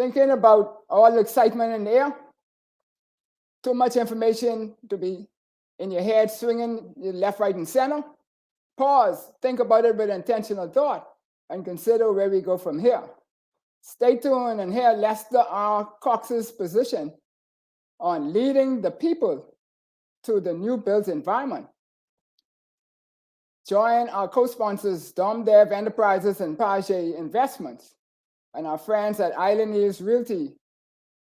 thinking about all the excitement in the air, too much information to be in your head swinging left, right, and center. Pause, think about it with intentional thought, and consider where we go from here. Stay tuned and hear Lester R. Cox's position on leading the people to the new built environment. Join our co-sponsors, Domdev Enterprises and Page Investments, and our friends at Island News Realty,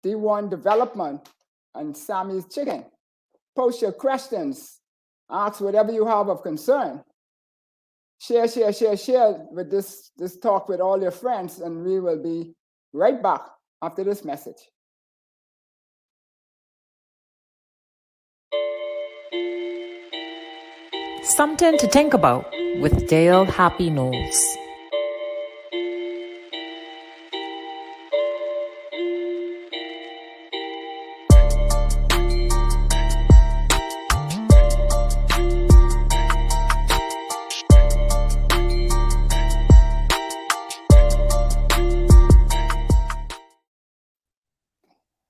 D1 Development, and Sammy's Chicken. Post your questions, ask whatever you have of concern. Share with this talk with all your friends, and we will be right back after this message. Something to think about with Dale Happy Knowles.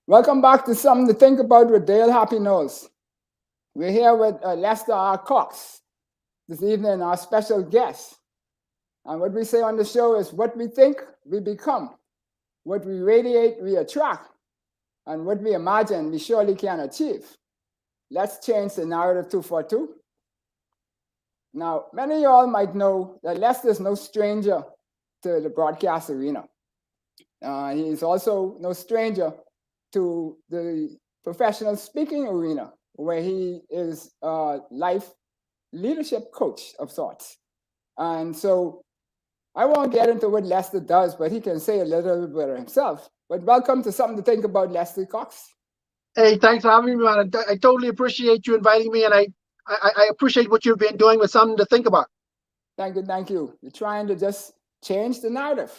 Welcome back to Something to Think About with Dale Happy Knowles. We're here with Lester R. Cox this evening, our special guest. And what we say on the show is what we think, we become. What we radiate, we attract. And what we imagine, we surely can achieve. Let's change the narrative 242. Now, many of y'all might know that Lester is no stranger to the broadcast arena. He is also no stranger to the professional speaking arena, where he is a life leadership coach of sorts. And so I won't get into what Lester does, but he can say a little bit himself. But welcome to Something to Think About, Lester Cox. Hey, thanks for having me, man. I totally appreciate you inviting me, and I appreciate what you've been doing with Something to Think About. Thank you. We're trying to just change the narrative,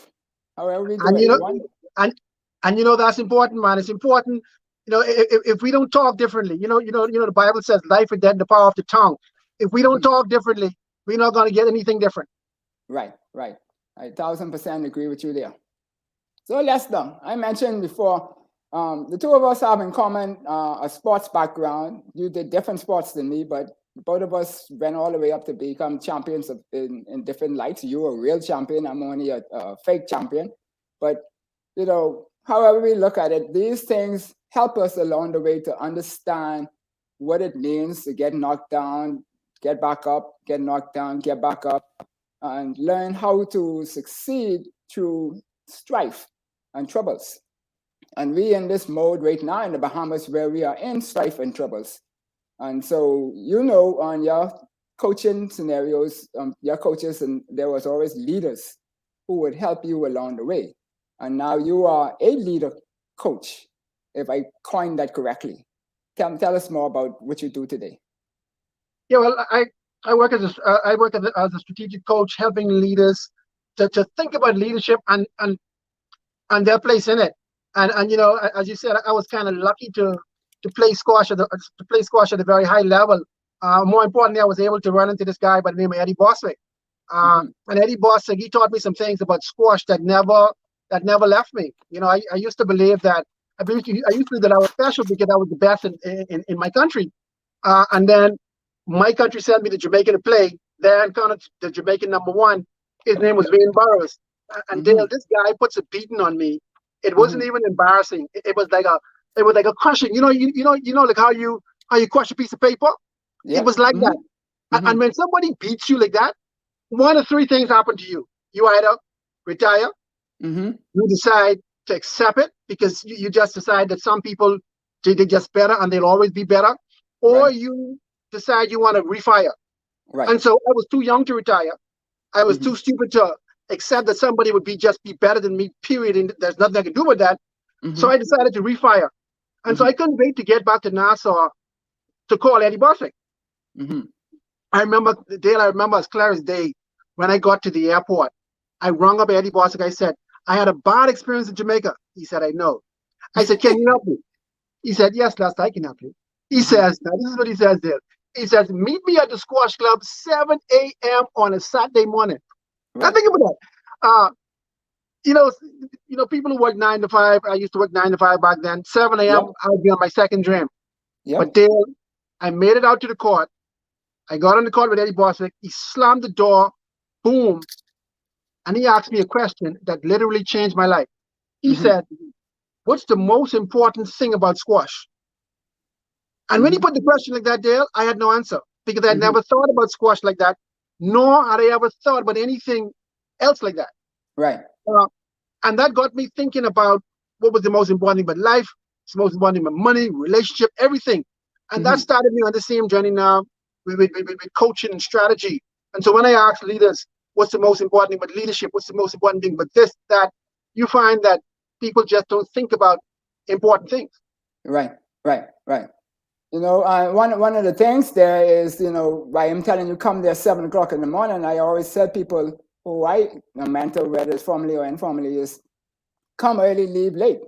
however we do and, it. And you know that's important, man. It's important, if we don't talk differently, the Bible says life and death in the power of the tongue. If we don't talk differently, we're not going to get anything different. Right. I 1000% agree with you there. So Lester, I mentioned before, the two of us have in common a sports background. You did different sports than me, but both of us went all the way up to become champions in different lights. You were a real champion. I'm only a fake champion. But, however we look at it, these things help us along the way to understand what it means to get knocked down, get back up, get knocked down, get back up, and learn how to succeed through strife and troubles. And we in this mode right now in the Bahamas where we are in strife and troubles. And so, on your coaching scenarios, your coaches, and there was always leaders who would help you along the way. And now you are a leader coach, if I coined that correctly. Tell us more about what you do today. Yeah, well, I work as a strategic coach, helping leaders to think about leadership and their place in it. And as you said, I was kind of lucky to play squash at a very high level. More importantly, I was able to run into this guy by the name of Eddie Boswick. And Eddie Boswick, he taught me some things about squash that never left me. I used to believe that I used to believe that I was special because I was the best in my country. And then my country sent me to Jamaica to play. There I encountered the Jamaican #1. His name was Wayne Burroughs. And Dale, this guy puts a beating on me. It wasn't even embarrassing. It was like a crushing. Like how you crush a piece of paper. Yep. It was like that. And when somebody beats you like that, one of three things happen to you. You either retire, you decide to accept it because you just decide that some people they're just better and they'll always be better, or you decide you want to refire. Right. And so I was too young to retire. I was too stupid to accept that somebody would be better than me, period. And there's nothing I can do with that. So I decided to refire. And so I couldn't wait to get back to Nassau to call Eddie Boswick. I remember as clear as day when I got to the airport, I rung up Eddie Boswick. I said, I had a bad experience in Jamaica. He said, I know. I said, can you help me? He said, yes, Lester, I can help you. He says, now this is what he says there. He says, meet me at the squash club 7 a.m. on a Saturday morning. Now think about that. you know, people who work 9 to 5. I used to work 9 to 5 back then. 7 Yep. a.m. I would be on my second dream. Yep. But Dale, I made it out to the court. I got on the court with Eddie Boswick. He slammed the door, boom, and he asked me a question that literally changed my life. He said, "What's the most important thing about squash?" And when he put the question like that, Dale, I had no answer because I had never thought about squash like that, nor had I ever thought about anything else like that. Right. And that got me thinking about what was the most important thing about life, it's the most important thing about money, relationship, everything. And that started me on the same journey now with coaching and strategy. And so when I ask leaders, what's the most important thing about leadership? What's the most important thing about this, that? You find that people just don't think about important things. Right. You know, one of the things there is, you know, by him telling you come there 7 o'clock in the morning, I always tell people who I mentor, whether it's formally or informally, is come early, leave late.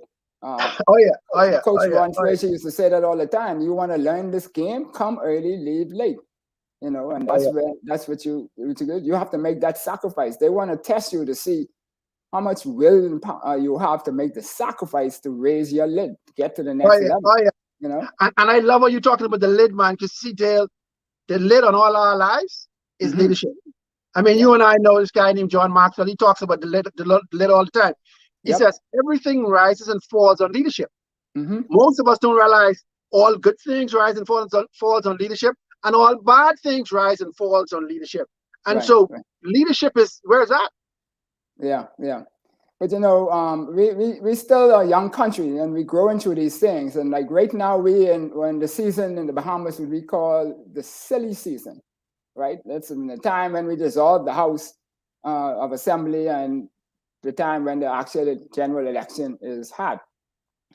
Coach Ron Frazier used to say that all the time. You want to learn this game, come early, leave late. You know, and that's what you do. You have to make that sacrifice. They want to test you to see how much will you have to make the sacrifice to raise your lid, to get to the next level. You know, and I love how you're talking about the lid, man. Because see, Dale, the lid on all our lives is leadership. I mean, you and I know this guy named John Maxwell. He talks about the lid all the time. He says everything rises and falls on leadership. Most of us don't realize all good things rise and falls on leadership, and all bad things rise and falls on leadership. And leadership is, where is that? Yeah. But you know, we still a young country, and we're growing through these things. And like right now, we're in the season in the Bahamas, what we call the silly season, right? That's in the time when we dissolve the House of Assembly and the time when the actual general election is had.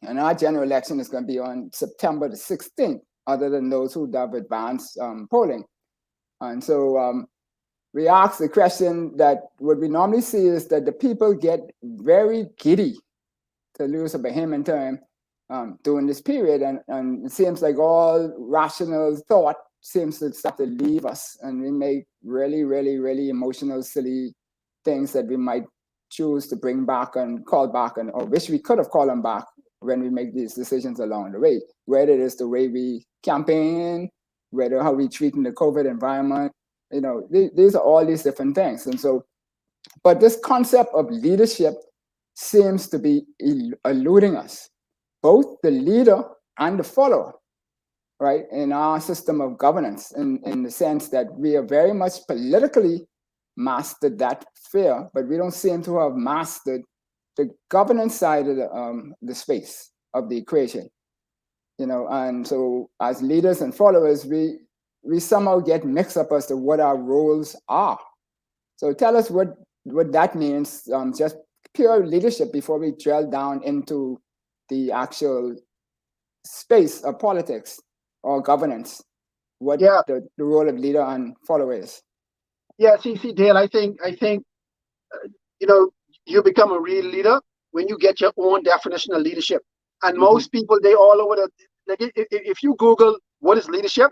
And our general election is going to be on September the 16th, other than those who have advanced polling. And so we ask the question that what we normally see is that the people get very giddy, to use a Bahamian term, during this period. And it seems like all rational thought seems to start to leave us. And we make really, really, really emotional, silly things that we might choose to bring back and call back, or wish we could have called them back when we make these decisions along the way, whether it is the way we campaign, whether how we treat in the COVID environment. You know, these are all these different things. And so, but this concept of leadership seems to be eluding us, both the leader and the follower, right? In our system of governance, in the sense that we are very much politically mastered that sphere, but we don't seem to have mastered the governance side of the space of the equation. You know, and so as leaders and followers, we somehow get mixed up as to what our roles are. So tell us what that means, just pure leadership, before we drill down into the actual space of politics or governance. What the role of leader and follower is. Yeah, see, Dale, I think you know, you become a real leader when you get your own definition of leadership. And most people, they all over the, like, if you Google what is leadership,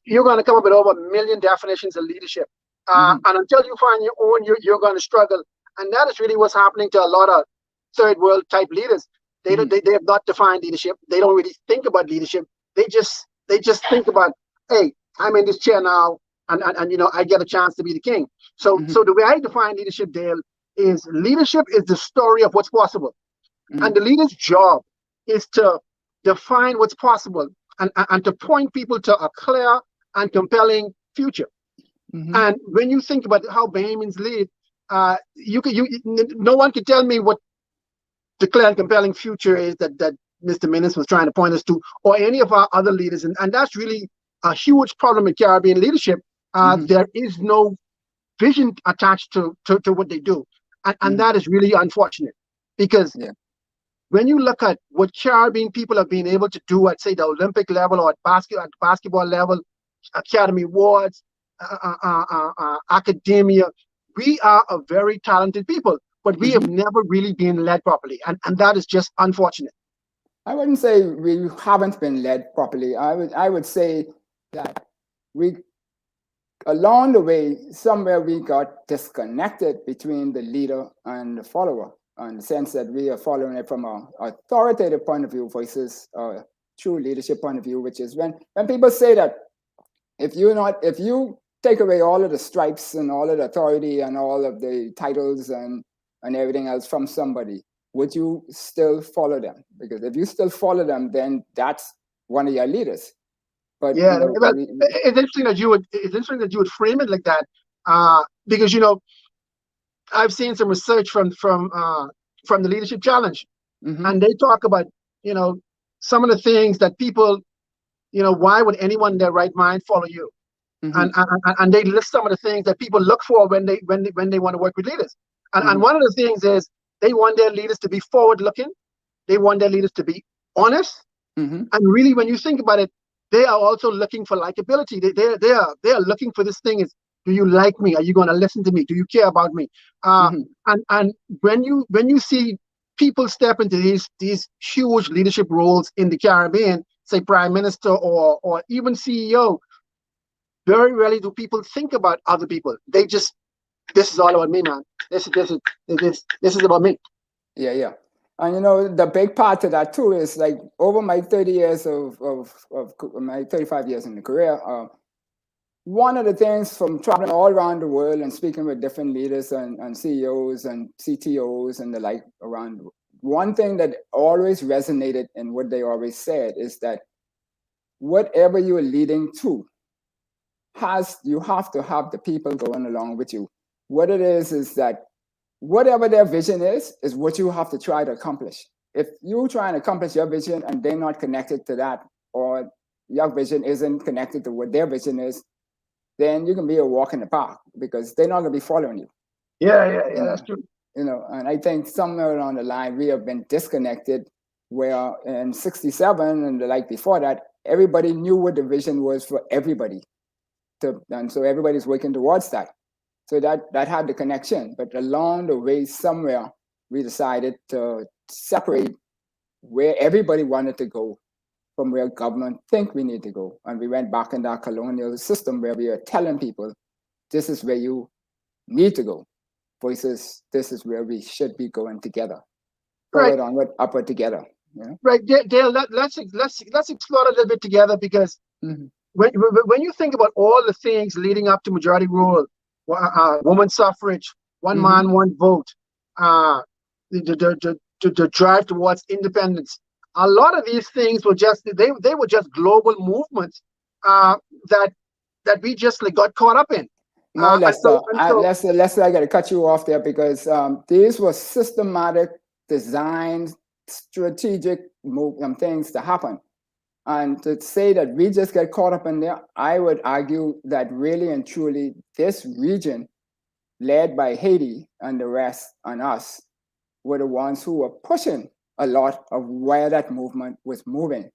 you're going to come up with over 1 million definitions of leadership. And until you find your own, you're going to struggle. And that is really what's happening to a lot of third world type leaders. They have not defined leadership. They don't really think about leadership. They just think about, hey, I'm in this chair now, and you know, I get a chance to be the king. So the way I define leadership, Dale, is leadership is the story of what's possible. And the leader's job is to define what's possible and to point people to a clear and compelling future. And when you think about how Bahamians lead, no one can tell me what the clear and compelling future is that Mr. Minnis was trying to point us to, or any of our other leaders. And that's really a huge problem in Caribbean leadership. There is no vision attached to what they do. And that is really unfortunate, because when you look at what Caribbean people have been able to do at, say, the Olympic level or at basketball level, Academy Awards, academia, we are a very talented people, but we have never really been led properly. And that is just unfortunate. I wouldn't say we haven't been led properly. I would say that we along the way, somewhere we got disconnected between the leader and the follower, in the sense that we are following it from an authoritative point of view versus a true leadership point of view, which is when people say that if you take away all of the stripes and all of the authority and all of the titles and everything else from somebody, would you still follow them? Because if you still follow them, then that's one of your leaders. But Yeah, well, it's interesting that you would frame it like that, because I've seen some research from the Leadership Challenge, and they talk about some of the things that people, why would anyone in their right mind follow you? And they list some of the things that people look for when they want to work with leaders. And one of the things is they want their leaders to be forward-looking. They want their leaders to be honest. And really, when you think about it, they are also looking for likability. They are looking for this thing is, do you like me? Are you going to listen to me? Do you care about me? And when you see people step into these huge leadership roles in the Caribbean, say Prime Minister or even CEO, very rarely do people think about other people. They just, this is all about me, man. This is about me. Yeah. And the big part of that too is like over my 30 years of my 35 years in the career, one of the things from traveling all around the world and speaking with different leaders and CEOs and CTOs and the like around, one thing that always resonated in what they always said is that whatever you are leading to, you have to have the people going along with you. What it is that whatever their vision is what you have to try to accomplish. If you try and accomplish your vision and they're not connected to that, or your vision isn't connected to what their vision is, then you can be a walk in the park because they're not going to be following you. Yeah, that's true. And I think somewhere along the line, we have been disconnected where in 67 and the like before that, everybody knew what the vision was for everybody. And so everybody's working towards that. So that had the connection. But along the way, somewhere, we decided to separate where everybody wanted to go from where government think we need to go. And we went back in that colonial system where we are telling people, this is where you need to go, versus this is where we should be going together. Forward, onward, upward together. Right, Dale, let's explore a little bit together, because when you think about all the things leading up to majority rule, woman suffrage, one man, one vote, the drive towards independence, a lot of these things were just they were just global movements that we just like got caught up in. No, Lester, Lester, I got to cut you off there because these were systematic, designed, strategic things to happen. And to say that we just get caught up in there, I would argue that really and truly this region, led by Haiti and the rest and us, were the ones who were pushing a lot of where that movement was moving.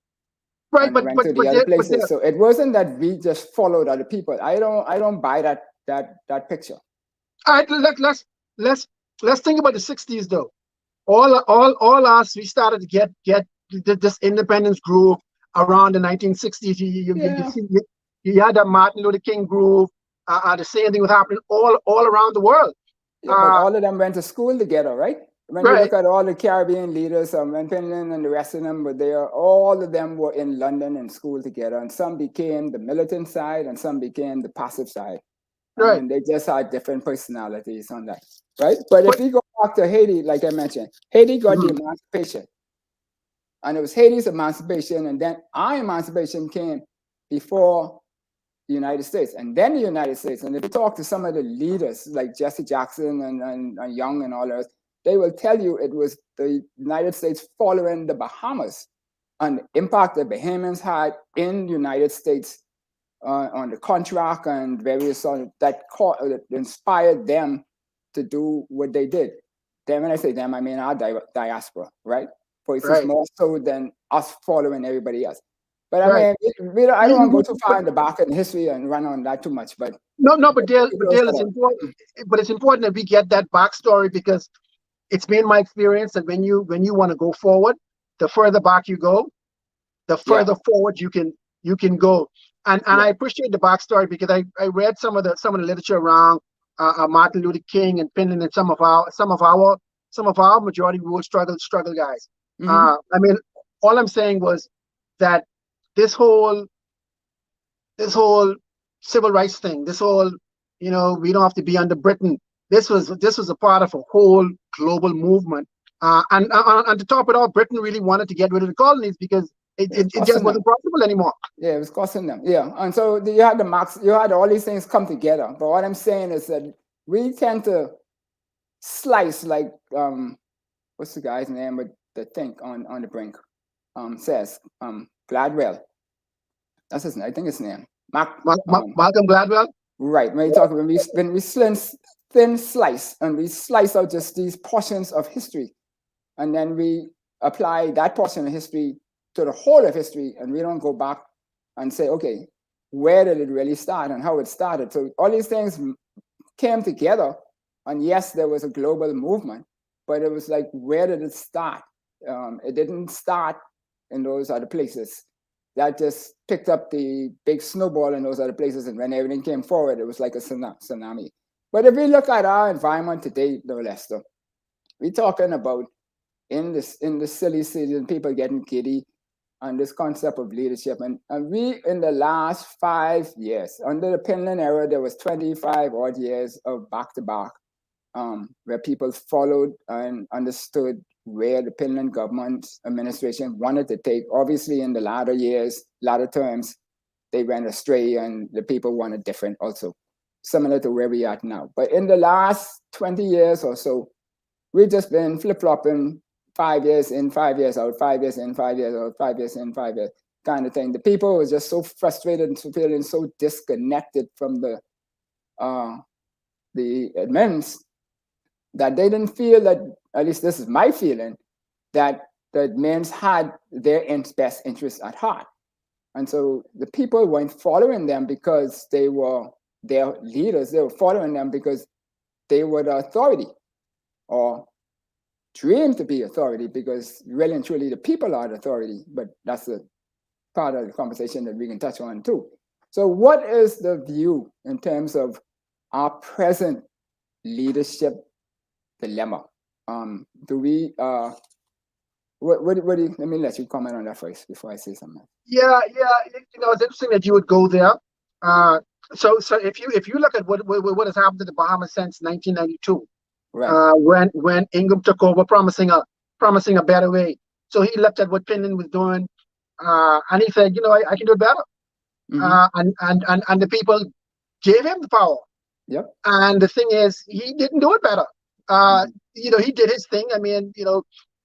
Right, but the other places. So it wasn't that we just followed other people. I don't buy that picture. All right, let's think about the 60s though. All us, we started to get this independence groove around the 1960s. You had that Martin Luther King groove. The same thing was happening all around the world. Yeah, but all of them went to school together, right? When you look at all the Caribbean leaders, Penland and the rest of them were there, all of them were in London and school together. And some became the militant side and some became the passive side. Right. And they just had different personalities on that, right? But if we go back to Haiti, like I mentioned, Haiti got the emancipation. And it was Haiti's emancipation, and then our emancipation came before the United States, and then the United States. And if you talk to some of the leaders, like Jesse Jackson and Young and all those, they will tell you it was the United States following the Bahamas and the impact that Bahamians had in the United States on the contract and various that inspired them to do what they did. Then when I say them, I mean our diaspora, right? For it's more so than us following everybody else. But I mean, I don't want to go too far in the back in history and run on that too much. But but Dale, it's important. But it's important that we get that backstory, because it's been my experience that when you want to go forward, the further back you go, the further forward you can go. And I appreciate the backstory because I read some of the literature around Martin Luther King and Pinland and some of our majority rule struggle guys. I mean, all I'm saying was that this whole civil rights thing, this whole, we don't have to be under Britain. This was a part of a whole global movement. And to top it off, Britain really wanted to get rid of the colonies because it just wasn't profitable anymore. Yeah, it was costing them. Yeah, and so you had you had all these things come together. But what I'm saying is that we tend to slice like what's the guy's name with the Tink on the brink? Says Gladwell. That's his name. I think his name. Malcolm Gladwell. Right. When you talk when we thin slice and we slice out just these portions of history, and then we apply that portion of history to the whole of history, and we don't go back and say, okay, where did it really start and how it started? So all these things came together, and yes, there was a global movement, but it was like, where did it start? It didn't start in those other places. That just picked up the big snowball in those other places, and when everything came forward, it was like a tsunami. But if we look at our environment today, though, Lester, we're talking about in the silly season, people getting giddy on this concept of leadership. And we, in the last 5 years, under the Pinland era, there was 25 odd years of back-to-back, where people followed and understood where the Pinland government administration wanted to take. Obviously, in the latter terms, they went astray and the people wanted different also, similar to where we are now. But in the last 20 years or so, we've just been flip-flopping 5 years in, 5 years out, 5 years in, 5 years out, 5 years in, 5 years kind of thing. The people were just so frustrated and feeling so disconnected from the admins that they didn't feel that, at least this is my feeling, that the admins had their best interests at heart. And so the people weren't following them because they were their leaders. They were following them because they were the authority, or dreamed to be authority, because really and truly the people are the authority. But that's a part of the conversation that we can touch on too. So what is the view in terms of our present leadership dilemma? Do we what do you, let me let you comment on that first before I say something. Yeah, it's interesting that you would go there. So if you look at what has happened to the Bahamas since 1992, right, when Ingham took over, promising a better way. So he looked at what Pinland was doing, and he said, I can do it better. And the people gave him the power. Yep. And the thing is, he didn't do it better. He did his thing. I mean,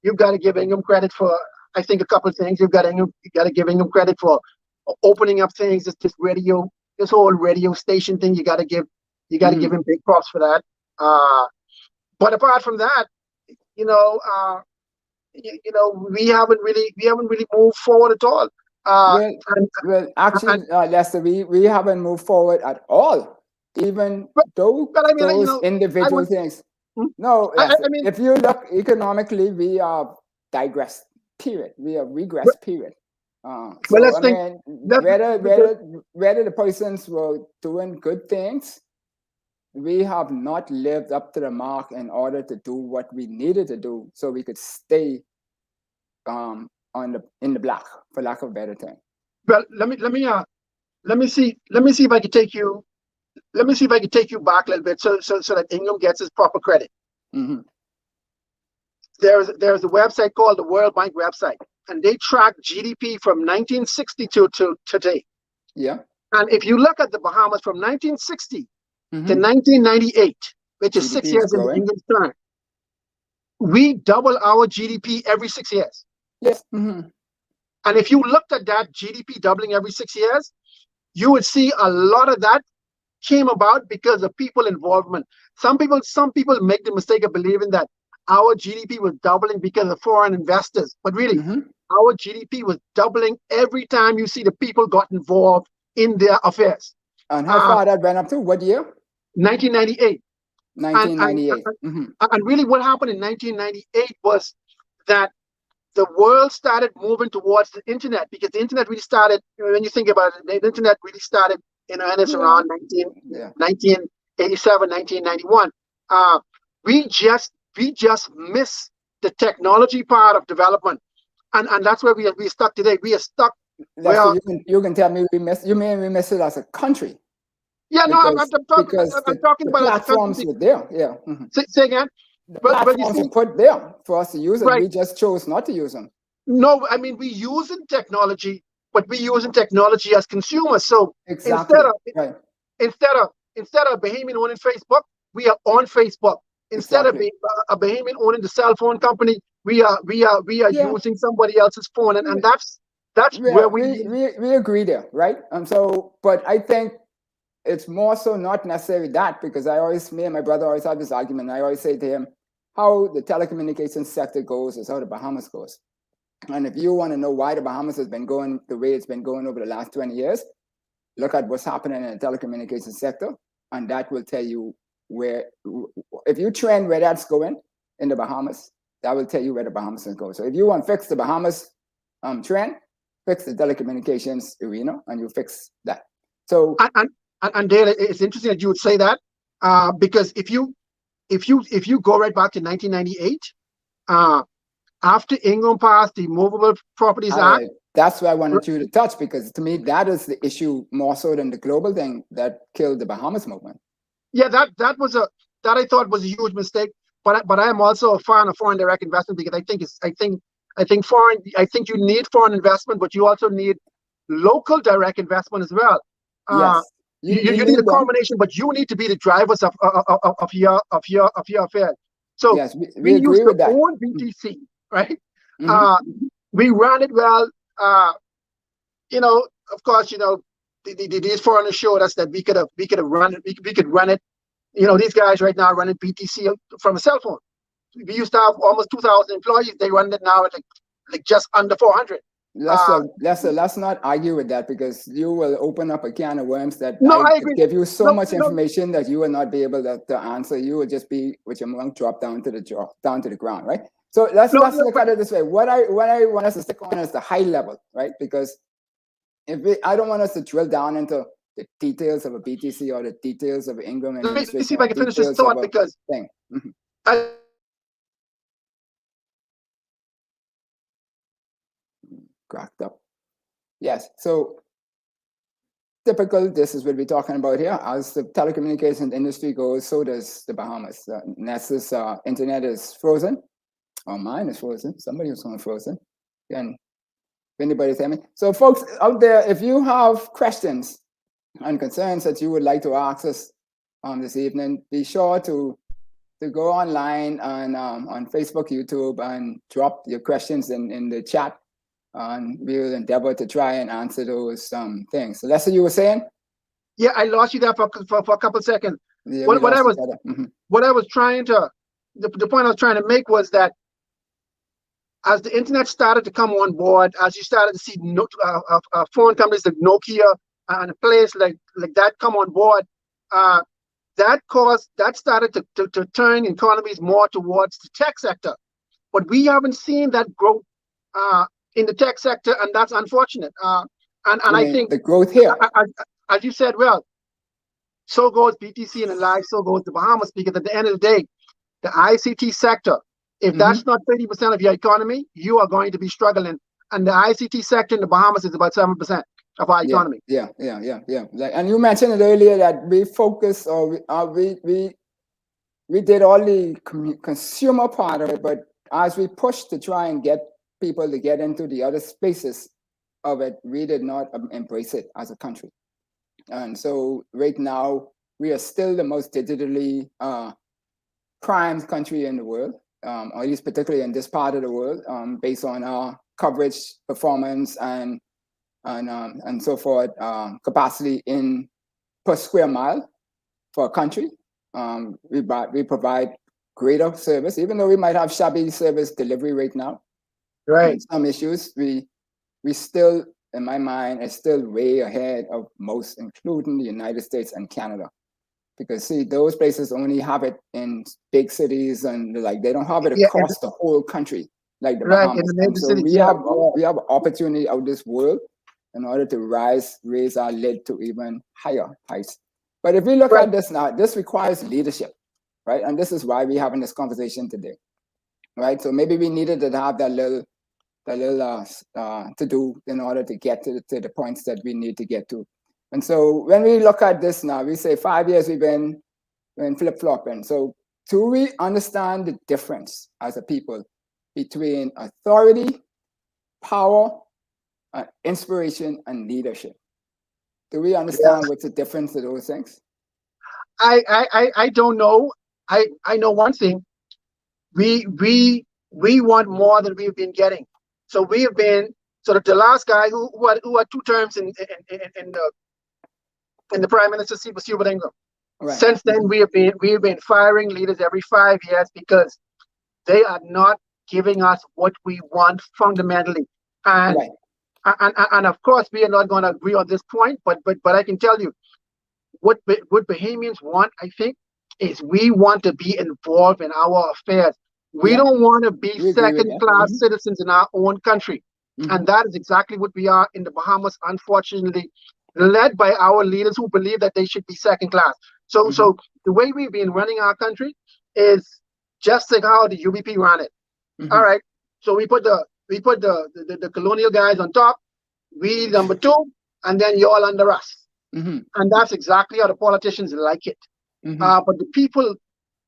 you've got to give Ingham credit for, I think, a couple of things. You got to give Ingham credit for opening up things. This whole radio station thing. You got to give him big props for that. But apart from that, we haven't really moved forward at all. Actually, Lester, we haven't moved forward at all. Even those individual things. No, if you look economically, we are digressed. Period. We are regressed. Period. Whether the persons were doing good things, we have not lived up to the mark in order to do what we needed to do, so we could stay in the black, for lack of a better term. Well, let me see if I can take you. Let me see if I can take you back a little bit, so that Ingham gets his proper credit. There's a website called the World Bank website, and they track GDP from 1962 to today. Yeah. And if you look at the Bahamas from 1960 to 1998, which is GDP 6 years in England's turn, we double our GDP every 6 years. Yes. And if you looked at that GDP doubling every 6 years, you would see a lot of that came about because of people involvement. Some people make the mistake of believing that our GDP was doubling because of foreign investors, but really, our GDP was doubling every time you see the people got involved in their affairs. And how far that went up to? What year? 1998. 1998. And really, what happened in 1998 was that the world started moving towards the internet, because the internet really started, when you think about it, the internet really started in earnest around 1987, 1991. We just missed the technology part of development. And that's where we stuck today. We are stuck. Well, you can tell me we miss it as a country. Yeah, no, I'm talking about platforms were there. Yeah. Mm-hmm. Say again. The platforms were put there for us to use, and we just chose not to use them. No, I mean, we using technology, but we using technology as consumers. So exactly. instead of Bahamian owning Facebook, we are on Facebook. Instead of a Bahamian owning the cell phone company, we are using somebody else's phone, and that's where we agree there, right? So, but I think it's more so not necessarily that, because me and my brother always have this argument. I always say to him, how the telecommunications sector goes is how the Bahamas goes. And if you want to know why the Bahamas has been going the way it's been going over the last 20 years, look at what's happening in the telecommunications sector, and that will tell you where, if you trend where that's going in the Bahamas, that will tell you where the Bahamas is going. So if you want to fix the Bahamas trend, fix the telecommunications arena, and you fix that. So and Dale, it's interesting that you would say that, because if you go right back to 1998, after Ingram passed the Movable Properties Act. That's why I wanted you to touch, because to me that is the issue more so than the global thing that killed the Bahamas movement. Yeah, that I thought was a huge mistake. But I am also a fan of foreign direct investment, because I think you need foreign investment, but you also need local direct investment as well. Yes. You need a combination, but you need to be the drivers of your affairs. So yes, we agree used with to that. own BTC, right? Mm-hmm. We ran it well. Of course, these foreigners showed us that we could run it. We could run it. These guys right now are running BTC from a cell phone. We used to have almost 2,000 employees. They run it now at like just under 400. Let's not argue with that, because you will open up a can of worms that I agree. Give you so much information that you will not be able to answer. You will just be with your mouth dropped down to the ground, right? So let's look at it this way. What I want us to stick on is the high level, right? Because I don't want us to drill down into the details of a BTC or the details of Ingram. Let me see if I can finish this thought, because thing. Cracked up. Yes. So typical, this is what we're talking about here. As the telecommunications industry goes, so does the Bahamas. Nessa's internet is frozen. Oh, mine is frozen. Somebody was on frozen. Again, if anybody's hearing me. So folks out there, if you have questions and concerns that you would like to ask us this evening, be sure to go online and on Facebook, YouTube, and drop your questions in the chat. And we will endeavor to try and answer those things. So that's what you were saying? Yeah, I lost you there for a couple of seconds. Yeah, the point I was trying to make was that as the internet started to come on board, as you started to see phone companies like Nokia and a place like that come on board, that started to turn economies more towards the tech sector. But we haven't seen that growth in the tech sector, and that's unfortunate. And I think the growth here, as you said, well, so goes BTC and live, so goes the Bahamas, because at the end of the day, the ICT sector, if that's not 30% of your economy, you are going to be struggling. And the ICT sector in the Bahamas is about 7% of our economy. Yeah. And you mentioned it earlier that we focus, or we did all the consumer part of it, but as we pushed to try and get people to get into the other spaces of it, we did not embrace it as a country. And so right now, we are still the most digitally primed country in the world, or at least particularly in this part of the world, based on our coverage, performance, and so forth, capacity in per square mile for a country. We provide greater service, even though we might have shabby service delivery right now. Right. Some issues, we still, in my mind, are still way ahead of most, including the United States and Canada. Because see, those places only have it in big cities, and they don't have it across the whole country. like the Right, in Bahamas. the And major so cities, yeah. we have opportunity out this world in order to raise our lid to even higher heights. But if we look Right. at this now, this requires leadership, right? And this is why we're having this conversation today, right? So maybe we needed to have that little to do in order to get to the points that we need to get to. And so when we look at this now, we say 5 years we've been flip-flopping. So do we understand the difference as a people between authority, power, inspiration, and leadership? Do we understand what's the difference of those things? I don't know. I know one thing. We want more than we've been getting. So we have been sort of the last guy who had 2 terms in the prime minister's seat was Hubert Ingram. Right. Since then we have been firing leaders every 5 years because they are not giving us what we want fundamentally. And Right. and of course we are not going to agree on this point, but I can tell you what Bahamians want, I think, is we want to be involved in our affairs. We don't want to be second-class citizens in our own country. And that is exactly what we are in the Bahamas, unfortunately, led by our leaders who believe that they should be second-class. So the way we've been running our country is just like how the UBP ran it. All right. So we put the colonial guys on top, we number 2, and then you're all under us. And that's exactly how the politicians like it. But the people,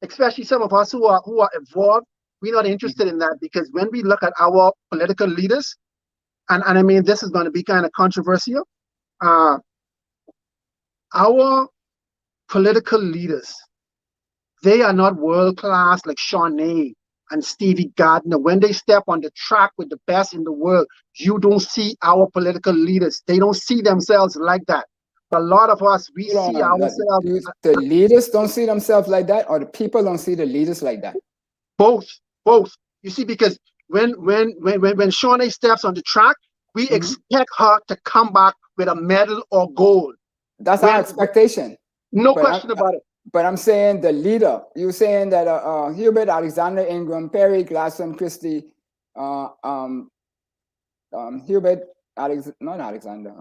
especially some of us who are evolved, we're not interested in that, because when we look at our political leaders, and I mean, this is going to be kind of controversial, our political leaders, they are not world-class like Shawnee and Stevie Gardner. When they step on the track with the best in the world, you don't see our political leaders. They don't see themselves like that. A lot of us, we see ourselves. The leaders don't see themselves like that, or the people don't see the leaders like that? Both. You see, because when Shawnee steps on the track, we expect her to come back with a medal or gold. That's our expectation. No question about it. But I'm saying the leader. You're saying that Hubert, Alexander Ingram, Perry, Glasson, Christie, Hubert, not Alexander,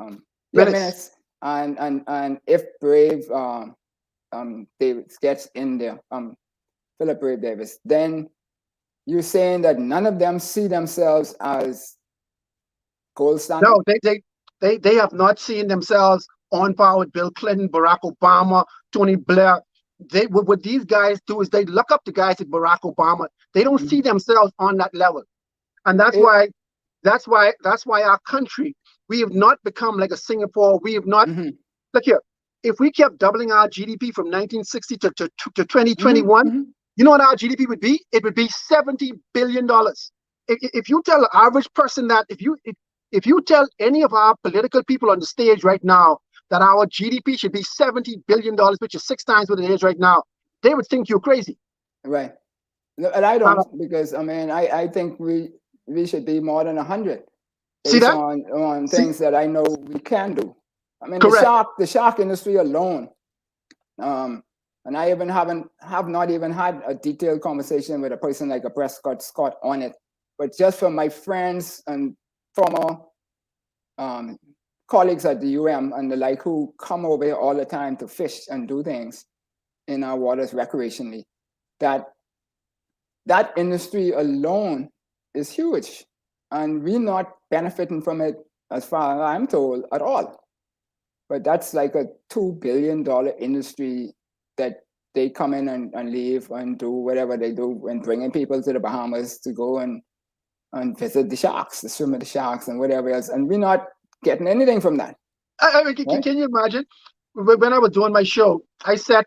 Minutes, and if Brave, Davis gets in there, Philip Brave Davis, then you're saying that none of them see themselves as gold standard? No, they have not seen themselves on par with Bill Clinton, Barack Obama, Tony Blair. What these guys do is they look up to guys like Barack Obama. They don't see themselves on that level, and that's why our country, we have not become like a Singapore. We have not. Look here, if we kept doubling our GDP from 1960 to 2021, you know what our GDP would be? It would be $70 billion. If you tell an average person that, if you tell any of our political people on the stage right now that our GDP should be $70 billion, which is 6 times what it is right now, they would think you're crazy. Right. No, and I don't, because I mean, I think we should be more than 100. See that? On things that I know we can do. I mean, correct. the shark industry alone, and I have not even had a detailed conversation with a person like a Prescott Scott on it, but just from my friends and former colleagues at the UM and the like, who come over here all the time to fish and do things in our waters recreationally, that industry alone is huge, and we're not benefiting from it, as far as I'm told, at all. But that's like a $2 billion industry that they come in and leave and do whatever they do, and bringing people to the Bahamas to go and visit the sharks, to swim with the sharks and whatever else, and we're not getting anything from that. I mean, can you imagine? When I was doing my show, I sat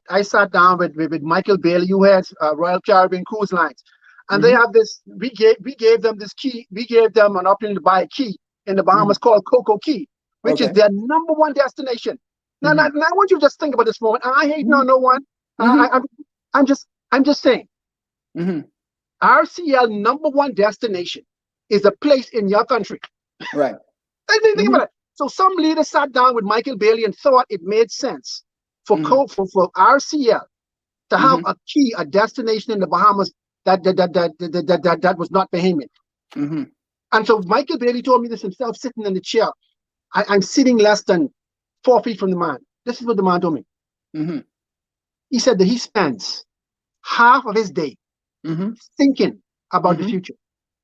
down with Michael Bailey, who has Royal Caribbean Cruise Lines, and they have this. We gave them this key. We gave them an opportunity to buy a key in the Bahamas called Coco Key, which is their #1 destination. Now, I want you to just think about this moment. I hate no one. I'm just saying. RCL #1 destination is a place in your country. Right. Think about it. So some leader sat down with Michael Bailey and thought it made sense for RCL to have a destination in the Bahamas that was not Bahamian. Mm-hmm. And so Michael Bailey told me this himself, sitting in the chair. I'm sitting less than 4 feet from the man. This is what the man told me. Mm-hmm. He said that he spends half of his day Mm-hmm. thinking about the Mm-hmm. future.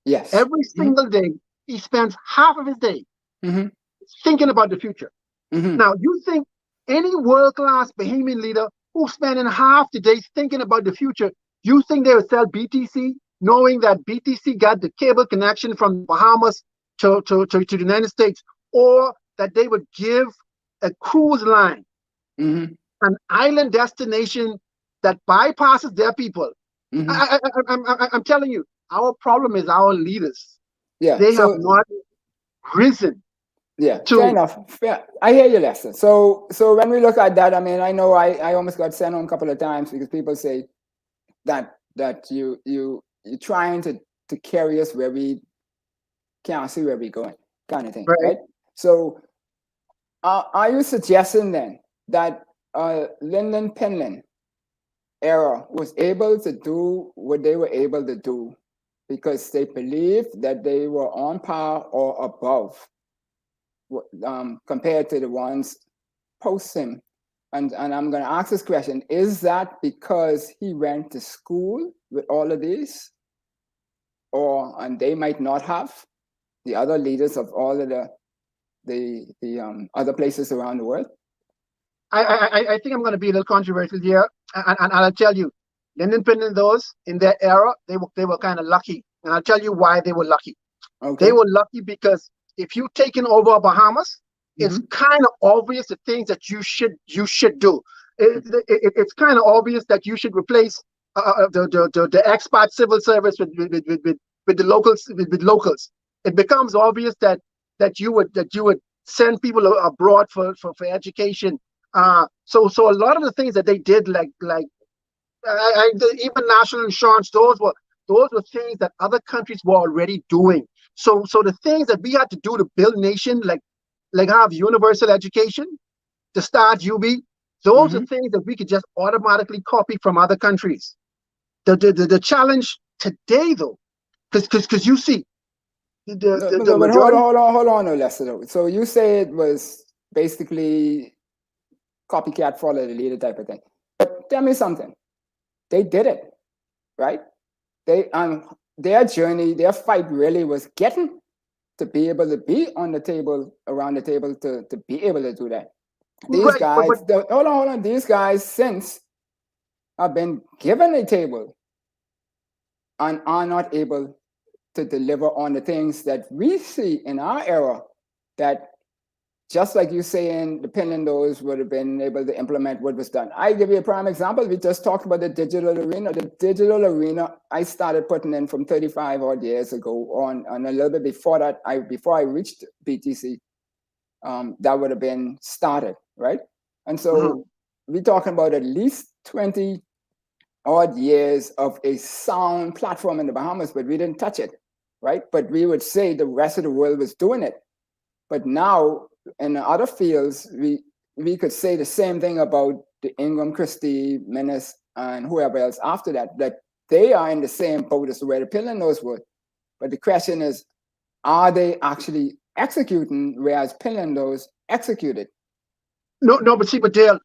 Yes. Every single day, he spends half of his day Mm-hmm. thinking about the future. Mm-hmm. Now, you think any world-class Bahamian leader who's spending half the day thinking about the future, you think they would sell BTC, knowing that BTC got the cable connection from Bahamas to the United States, or that they would give a cruise line, Mm-hmm. an island destination that bypasses their people? Mm-hmm. I'm telling you, our problem is our leaders. Yeah. They have So not risen yeah, fair to. enough. Fair. I hear you, Lester. So when we look at that, I mean, I know I almost got sent home a couple of times because people say that you're trying to carry us where we can't see where we're going, kind of thing, Right. right? So are you suggesting then that Lyndon Penland era was able to do what they were able to do because they believed that they were on par or above compared to the ones post him? And I'm going to ask this question: is that because he went to school with all of these, and they might not have, the other leaders of all of the other places around the world? I think I'm going to be a little controversial here, and I'll tell you, Lyndon Penland, those in their era, they were kind of lucky, and I'll tell you why they were lucky. Okay. They were lucky because if you've taken over Bahamas, it's Mm-hmm. kind of obvious the things that you should do. It's kind of obvious that you should replace the expat civil service with the locals with locals. It becomes obvious that you would send people abroad for education. So a lot of the things that they did, like even national insurance, those were things that other countries were already doing. So the things that we had to do to build a nation, like have universal education, to start UB, those Mm-hmm. are things that we could just automatically copy from other countries. The challenge today, though, because you see the But hold majority. on, Lester. So you say it was basically copycat, follow the leader type of thing. But tell me something. They did it, right? Their journey, their fight really was getting to be able to be on the table, around the table, to be able to do that. These Right, but guys, hold on. These guys since have been given a table and are not able to deliver on the things that we see in our era, that just like you saying the Penlandos would have been able to implement what was done. I give you a prime example. We just talked about the digital arena. The digital arena, I started putting in from 35 odd years ago on a little bit before that, before I reached BTC, that would have been started, right? And so we're talking about at least 20 odd years of a sound platform in the Bahamas, but we didn't touch it, right? But we would say the rest of the world was doing it. But now in other fields, we could say the same thing about the Ingram, Christie, Menace, and whoever else after that they are in the same boat as where the Penlandos were. But the question is, are they actually executing whereas Penlandos executed? No, but Dale,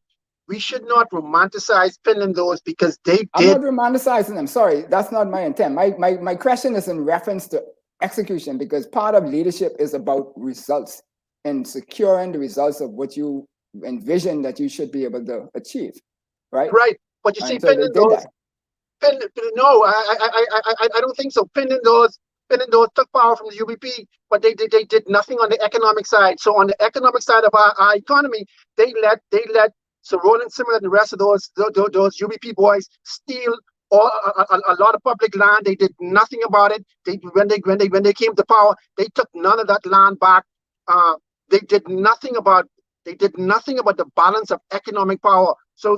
we should not romanticize Penlandos because they I'm not did. romanticizing them. Sorry, that's not my intent. My question is in reference to execution, because part of leadership is about results and securing the results of what you envision that you should be able to achieve, right? Right, but you see, And so they did Penlandos. that. No, I don't think so. Penlandos took power from the UBP, but they did nothing on the economic side. So on the economic side of our economy, they let Sir Roland Simmer and the rest of those UBP boys steal a lot of public land. They did nothing about it. When they came to power, they took none of that land back. They did nothing about the balance of economic power. So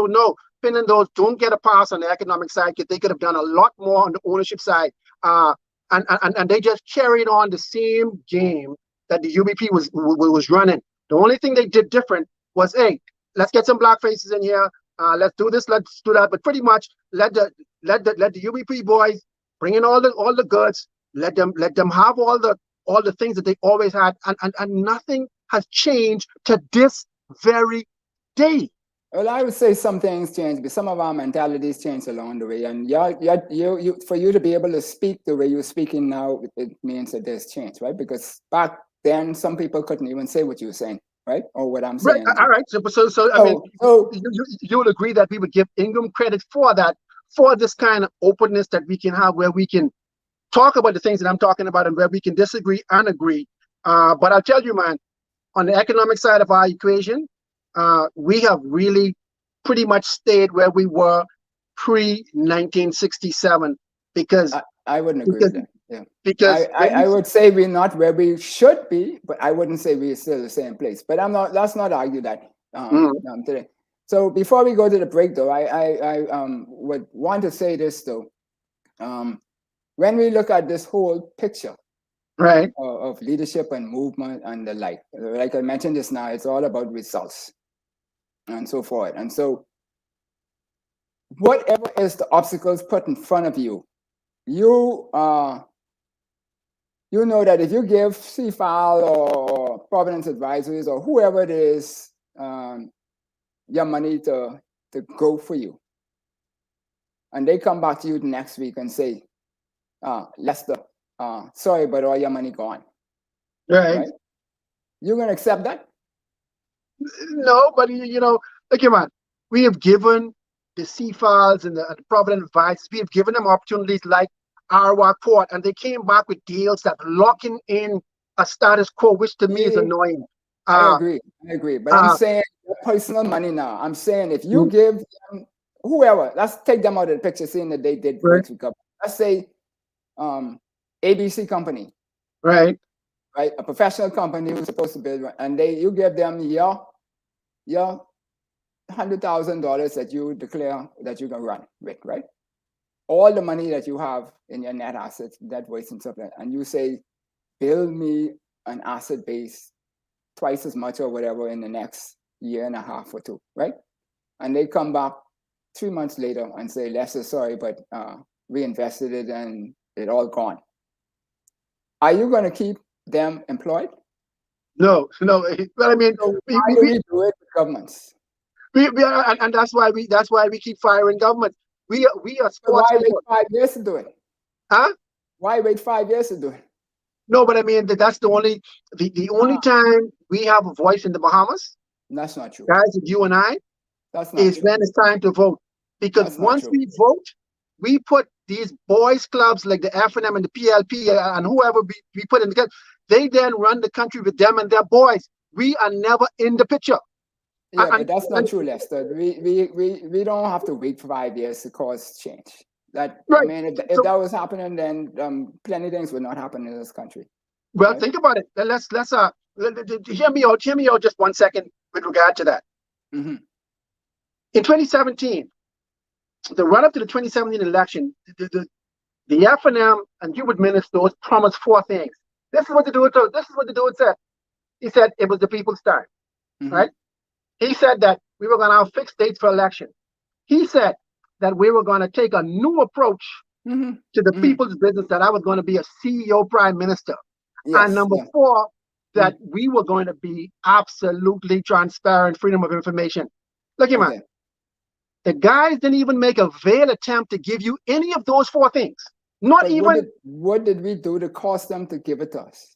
no. Penlandos don't get a pass on the economic side because they could have done a lot more on the ownership side. And they just carried on the same game that the UBP was running. The only thing they did different was, hey, let's get some black faces in here. Let's do this, let's do that. But pretty much let the UBP boys bring in all the goods. let them have all the things that they always had, and nothing has changed to this very day. Well, I would say some things changed, but some of our mentalities changed along the way. And you, for you to be able to speak the way you're speaking now, it means that there's change, right? Because back then, some people couldn't even say what you were saying, right? Or what I'm saying. Right. All right. So I mean, you will agree that we would give Ingram credit for that, for this kind of openness that we can have, where we can talk about the things that I'm talking about, and where we can disagree and agree. But I'll tell you, man, on the economic side of our equation, we have really pretty much stayed where we were pre-1967, because I wouldn't agree with that. Yeah. Because I would say we're not where we should be, but I wouldn't say we're still the same place. But let's not argue that today. So before we go to the break, though, I would want to say this, though. When we look at this whole picture, right, of leadership and movement and the like I mentioned just now, it's all about results and so forth. And so whatever is the obstacles put in front of you, you know that if you give CFAL or Providence Advisories or whoever it is your money to go for you, and they come back to you the next week and say, Lester, sorry, but all your money gone. Right? You're going to accept that? No, but look here, man. We have given the CFALs and the Provident Advisors, we have given them opportunities like Arwak Port, and they came back with deals that locking in a status quo, which to me is annoying. I agree. But I'm saying personal money now. I'm saying if you give them, whoever, let's take them out of the picture, seeing that they did great recovery. Let's say ABC company, right, a professional company who's supposed to build, and you give them your $100,000 that you declare that you can run with, right? All the money that you have in your net assets, net worth and stuff like that, and you say, build me an asset base twice as much or whatever in the next year and a half or two, right? And they come back 3 months later and say, Lester, sorry, but we invested it and it all gone. Are you going to keep them employed? No. Well, I mean, so why do we do it with governments? And that's why we keep firing government. We are sports. So why wait 5 years to do it? Huh? Why wait 5 years to do it? No, but I mean that's the only time we have a voice in the Bahamas. That's not true. Guys, you and I, that's not is true. when it's time to vote. Because once we vote, we put these boys clubs like the FNM and the PLP and whoever we put in the country, they then run the country with them and their boys. We are never in the picture. Yeah, but that's not true, Lester. We don't have to wait for 5 years to cause change. That I mean, if that was happening, then plenty of things would not happen in this country. Well, think about it. Let's hear me out just 1 second with regard to that. Mm-hmm. In 2017, the run up to the 2017 election, the FNM and Hubert Ministers promised 4 things. This is what the dude said. He said it was the people's time, right? He said that we were going to have fixed dates for election. He said that we were going to take a new approach to the people's business, that I was going to be a CEO prime minister. Yes, and number 4, that we were going to be absolutely transparent, freedom of information. Look here, man. The guys didn't even make a veiled attempt to give you any of those 4 things. Not but even. What did we do to cause them to give it to us?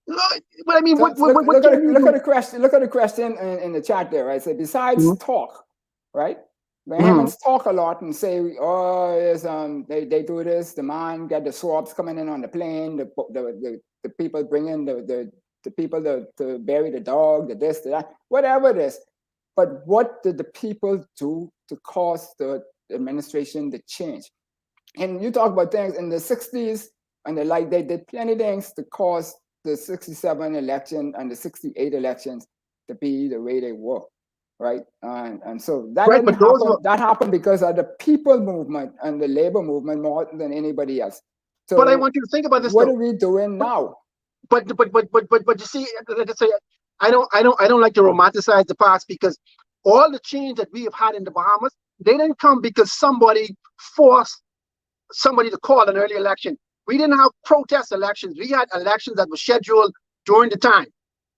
But I mean, look at the question. Look at the question in the chat there, right? So besides talk, right? Bahamians talk a lot and say, "Oh, they do this. The man get the swabs coming in on the plane. The people bring in the people to bury the dog. The this, the that, whatever it is." But what did the people do to cause the administration to change? And you talk about things in the 60s and they did plenty of things to cause the 67 election and the 68 elections to be the way they were, right? And so that that happened because of the people movement and the labor movement more than anybody else. So but I want you to think about this. What are we doing now? But you see, like I say, I don't like to romanticize the past, because all the change that we have had in the Bahamas, they didn't come because somebody forced somebody to call an early election. We didn't have protest elections. We had elections that were scheduled during the time,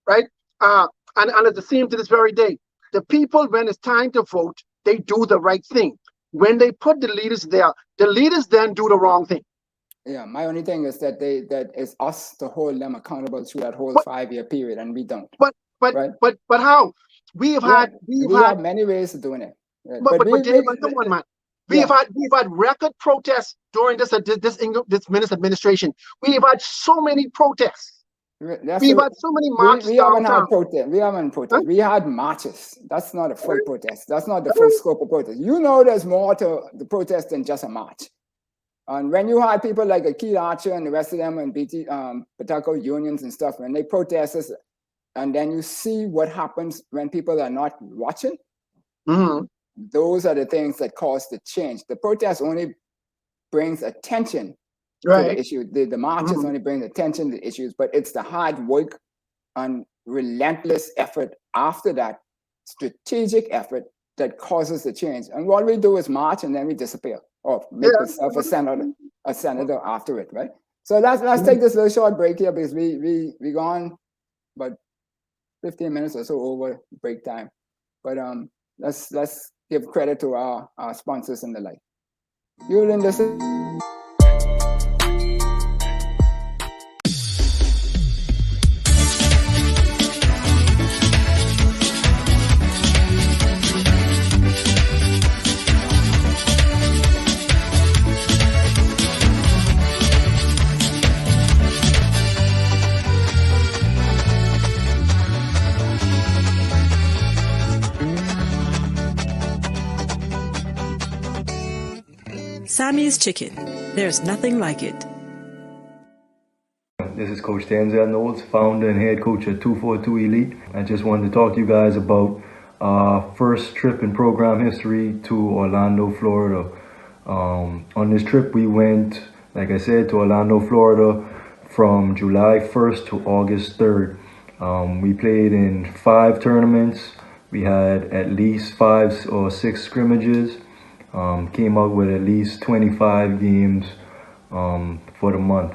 right? And it's the same to this very day. The people, when it's time to vote, they do the right thing. When they put the leaders there, the leaders then do the wrong thing. Yeah, my only thing is that it's us to hold them accountable through that whole 5-year period, and we don't. But how? We have many ways of doing it. But come on, man. We've had record protests during this administration. We've had so many protests. We've had so many marches. We haven't had protest. We haven't protest. Huh? We had marches. That's not a full protest. That's not the full scope of protest. You know, there's more to the protest than just a march. And when you had people like Akil Archer and the rest of them and Texaco unions and stuff, when they protest us, and then you see what happens when people are not watching, those are the things that cause the change. The protest only brings attention to the issue. The marches only bring attention to the issues, but it's the hard work and relentless effort after that, strategic effort, that causes the change. And what we do is march and then we disappear, or make ourselves a senator after it, right? So let's take this little short break here, because we gone about 15 minutes or so over break time. But let's give credit to our sponsors and the like. You're in this. Sammy's Chicken. There's nothing like it. This is Coach Tanzan Knowles, founder and head coach at 242 Elite. I just wanted to talk to you guys about our first trip in program history to Orlando, Florida. On this trip, we went, like I said, to Orlando, Florida from July 1st to August 3rd. We played in 5 tournaments. We had at least 5 or 6 scrimmages. Came out with at least 25 games for the month.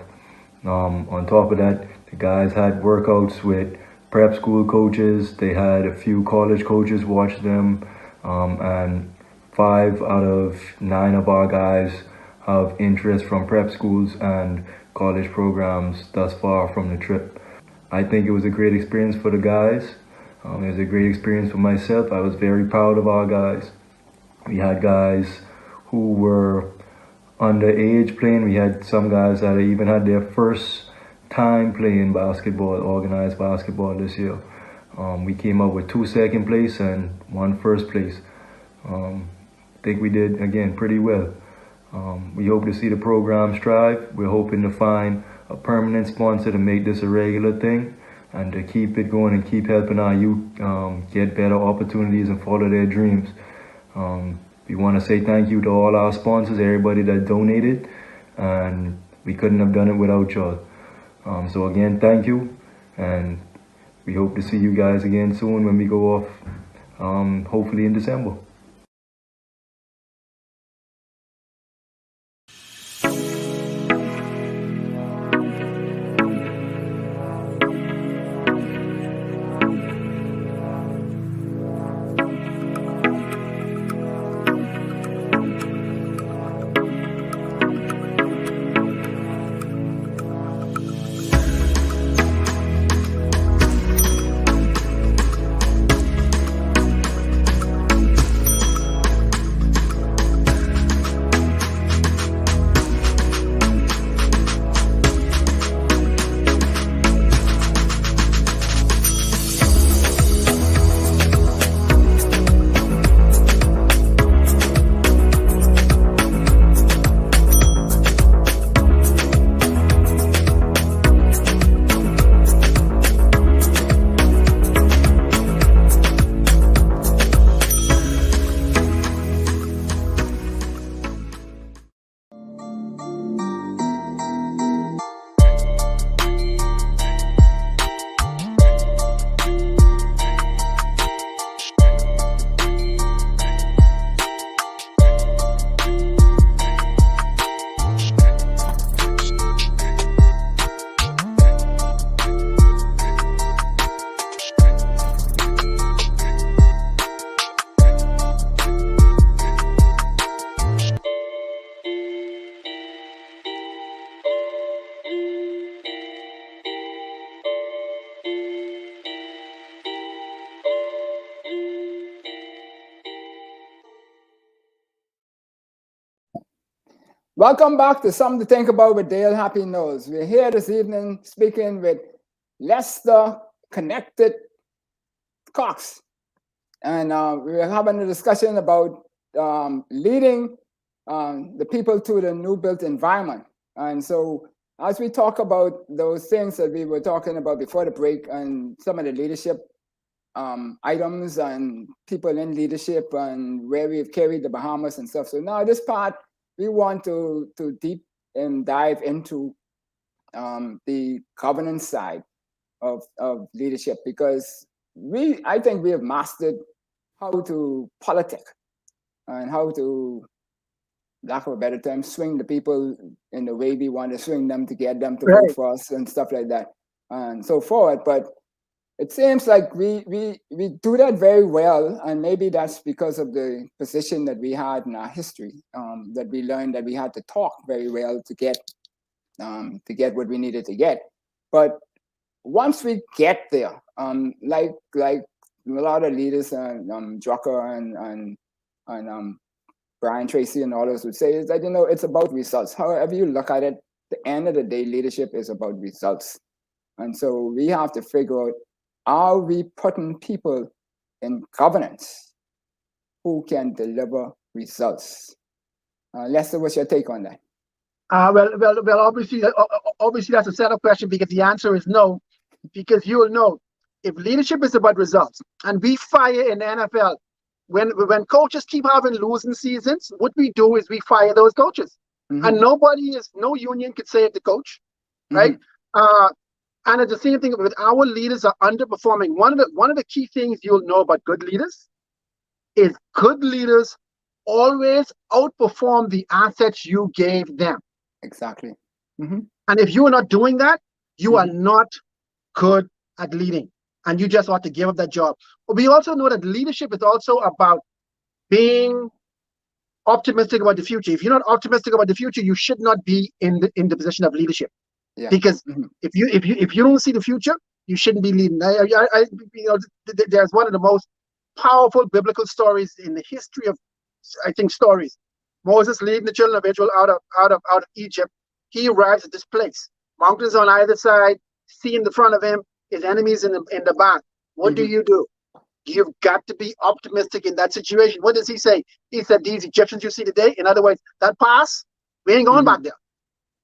On top of that, the guys had workouts with prep school coaches. They had a few college coaches watch them, and 5 out of 9 of our guys have interest from prep schools and college programs thus far from the trip. I think it was a great experience for the guys. It was a great experience for myself. I was very proud of our guys. We had guys who were underage playing. We had some guys that even had their first time playing basketball, organized basketball this year. We came up with 2 second place and 1 first place. I think we did, again, pretty well. We hope to see the program strive. We're hoping to find a permanent sponsor to make this a regular thing and to keep it going and keep helping our youth get better opportunities and follow their dreams. We want to say thank you to all our sponsors, everybody that donated, and we couldn't have done it without y'all. So again, thank you, and we hope to see you guys again soon when we go off, hopefully in December. Welcome back to Something to Think About with Dale Happy Knowles. We're here this evening speaking with Lester Connected Cox. And we're having a discussion about leading the people to the new built environment. And so as we talk about those things that we were talking about before the break and some of the leadership items and people in leadership and where we've carried the Bahamas and stuff. So now this part, we want to deep and dive into the governance side of leadership, because I think we have mastered how to politic and how to, lack of a better term, swing the people in the way we want to swing them to get them to vote for us and stuff like that and so forth. But it seems like we do that very well, and maybe that's because of the position that we had in our history, that we learned that we had to talk very well to get what we needed to get. But once we get there, like a lot of leaders, Drucker and Brian Tracy and all those would say, is that it's about results. However you look at it, the end of the day, leadership is about results, and so we have to figure out, are we putting people in governance who can deliver results? Lester, what's your take on that? Well, obviously that's a setup question, because the answer is no. Because you will know, if leadership is about results, and we fire in the NFL, when coaches keep having losing seasons, what we do is we fire those coaches, and no union could say it, the coach, right? And it's the same thing with our leaders are underperforming. One of the key things you'll know about good leaders is good leaders always outperform the assets you gave them. Exactly. And if you are not doing that, you are not good at leading, and you just ought to give up that job. But we also know that leadership is also about being optimistic about the future. If you're not optimistic about the future, you should not be in the position of leadership. Yeah. Because if you don't see the future, you shouldn't be leading. There's one of the most powerful biblical stories in the history of, I think, stories. Moses leading the children of Israel out of Egypt. He arrives at this place, mountains on either side, sea in the front of him, his enemies in the back. What do? You've got to be optimistic in that situation. What does he say? He said, "These Egyptians you see today," in other words, that pass, we ain't going back there,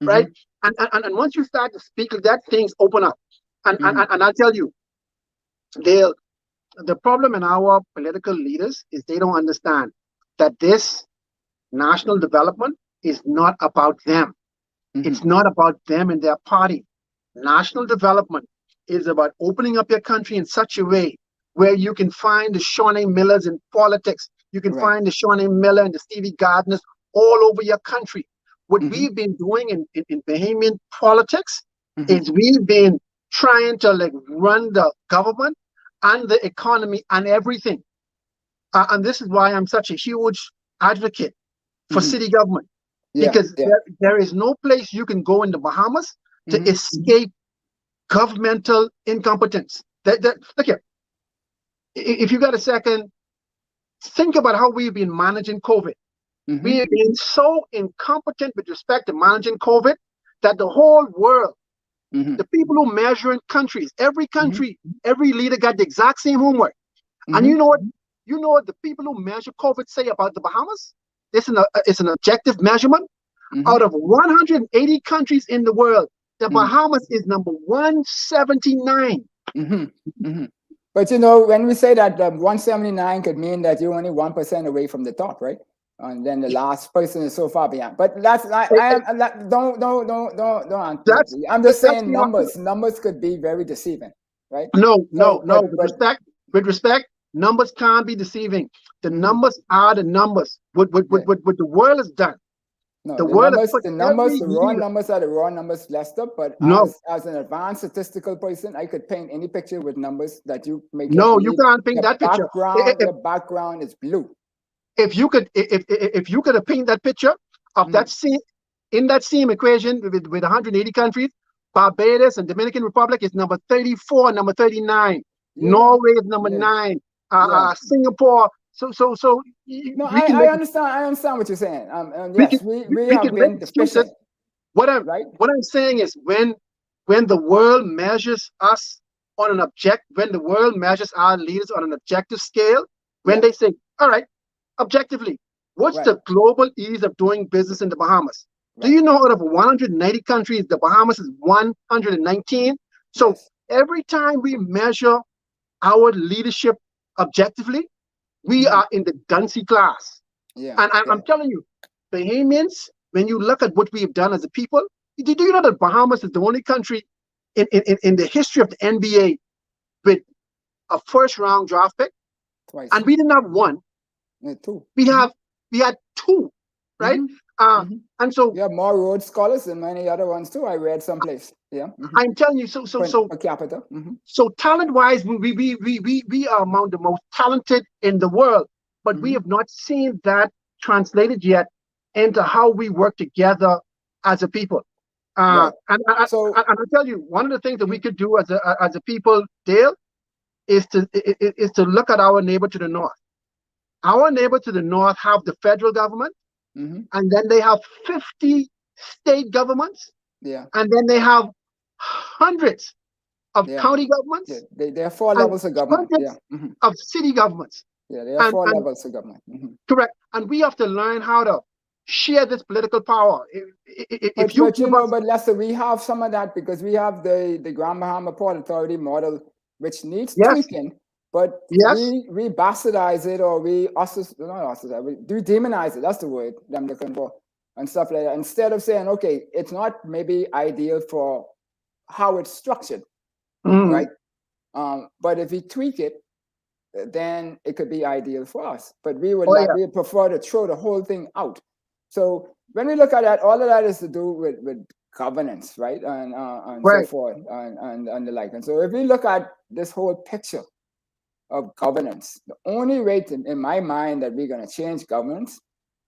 right? And once you start to speak like that, things open up. And I'll tell you, the problem in our political leaders is they don't understand that this national development is not about them. It's not about them and their party. National development is about opening up your country in such a way where you can find the Shawnee Millers in politics. You can find the Shawnee Miller and the Stevie Gardners all over your country. What we've been doing in Bahamian politics is we've been trying to run the government and the economy and everything. And this is why I'm such a huge advocate for city government. Because there is no place you can go in the Bahamas to escape governmental incompetence. Look here, if you got a second, think about how we've been managing COVID. We have been so incompetent with respect to managing COVID that the whole world, the people who measure in countries, every country, every leader got the exact same homework. And you know what the people who measure COVID say about the Bahamas? It's an objective measurement. Out of 180 countries in the world, the Bahamas is number 179. But when we say that 179 could mean that you're only 1% away from the top, right? And then the last person is so far behind. But don't answer. I'm just saying numbers could be very deceiving, right? No. With respect, numbers can't be deceiving. The numbers are the numbers. What the world has done. No, the raw numbers are the raw numbers, Lester. But as an advanced statistical person, I could paint any picture with numbers that you make. No, you can't paint that picture. The background is blue. If you could paint that picture of that same equation with 180 countries, Barbados and Dominican Republic is number 34, number 39. Norway is number 9. Singapore No, we can I make understand. I understand what you're saying. we can Yes, we we have can make been excuses. deficient, What I'm right? what I'm saying is when the world measures us on an when the world measures our leaders on an objective scale, when Yeah, they say, all right, objectively, what's right, the global ease of doing business in the Bahamas? Do right. you know out of 190 countries, the Bahamas is 119? So Yes. every time we measure our leadership objectively, we Hmm. are in the dunce class. Yeah, And yeah. I'm telling you, Bahamians, when you look at what we have done as a people, do you know that Bahamas is the only country in the history of the NBA with a first round draft pick? Twice. And we didn't have one. Yeah, two. We have we had two, right? Mm-hmm. Uh, Mm-hmm. and so You have more Rhodes scholars than many other ones too. I read someplace. Yeah. Mm-hmm. I'm telling you, Per capita. Mm-hmm. so talent wise, we are among the most talented in the world, but we Mm-hmm. have not seen that translated yet into how we work together as a people. Right. And So, I tell you, one of the things that we mm, could do as a people, Dale, is to look at our neighbor to the north. Our neighbor to the north have the federal government, mm-hmm. and then they have 50 state governments, Yeah, and then they have hundreds of yeah, county yeah. governments There are four and levels of government. Yeah. hundreds Mm-hmm. of city governments. Yeah, there are And, four and levels of government. Mm-hmm. correct. And we have to learn how to share this political power. If you But you give know, us, but Lester, we have some of that because we have the Grand Bahama Port Authority model, which needs yes, tweaking, but yes, we bastardize it or not ostracize, we do demonize it. That's the word I'm looking for, and stuff like that. Instead of saying, okay, it's not maybe ideal for how it's structured, mm, right? But if we tweak it, then it could be ideal for us. But we would oh yeah, we prefer to throw the whole thing out. So when we look at that, all of that is to do with governance, right? And so right. forth and the like. And so if we look at this whole picture of governance, the only way in my mind that we're going to change governance,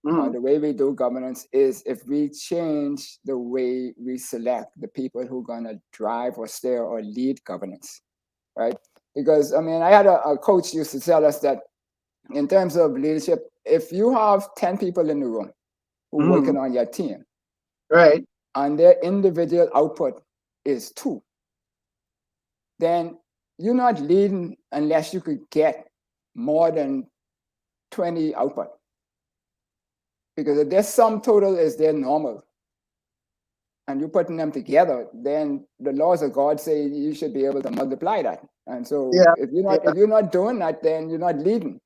Mm, the way we do governance is if we change the way we select the people who are going to drive or steer or lead governance, right? Because I mean, I had a coach used to tell us that in terms of leadership, if you have 10 people in the room who are mm, working on your team right. and their individual output is 2, then you're not leading unless you could get more than 20 output. Because if their sum total is their normal and you're putting them together, then the laws of God say you should be able to multiply that. And so Yeah, if yeah. you're not doing that, then you're not leading.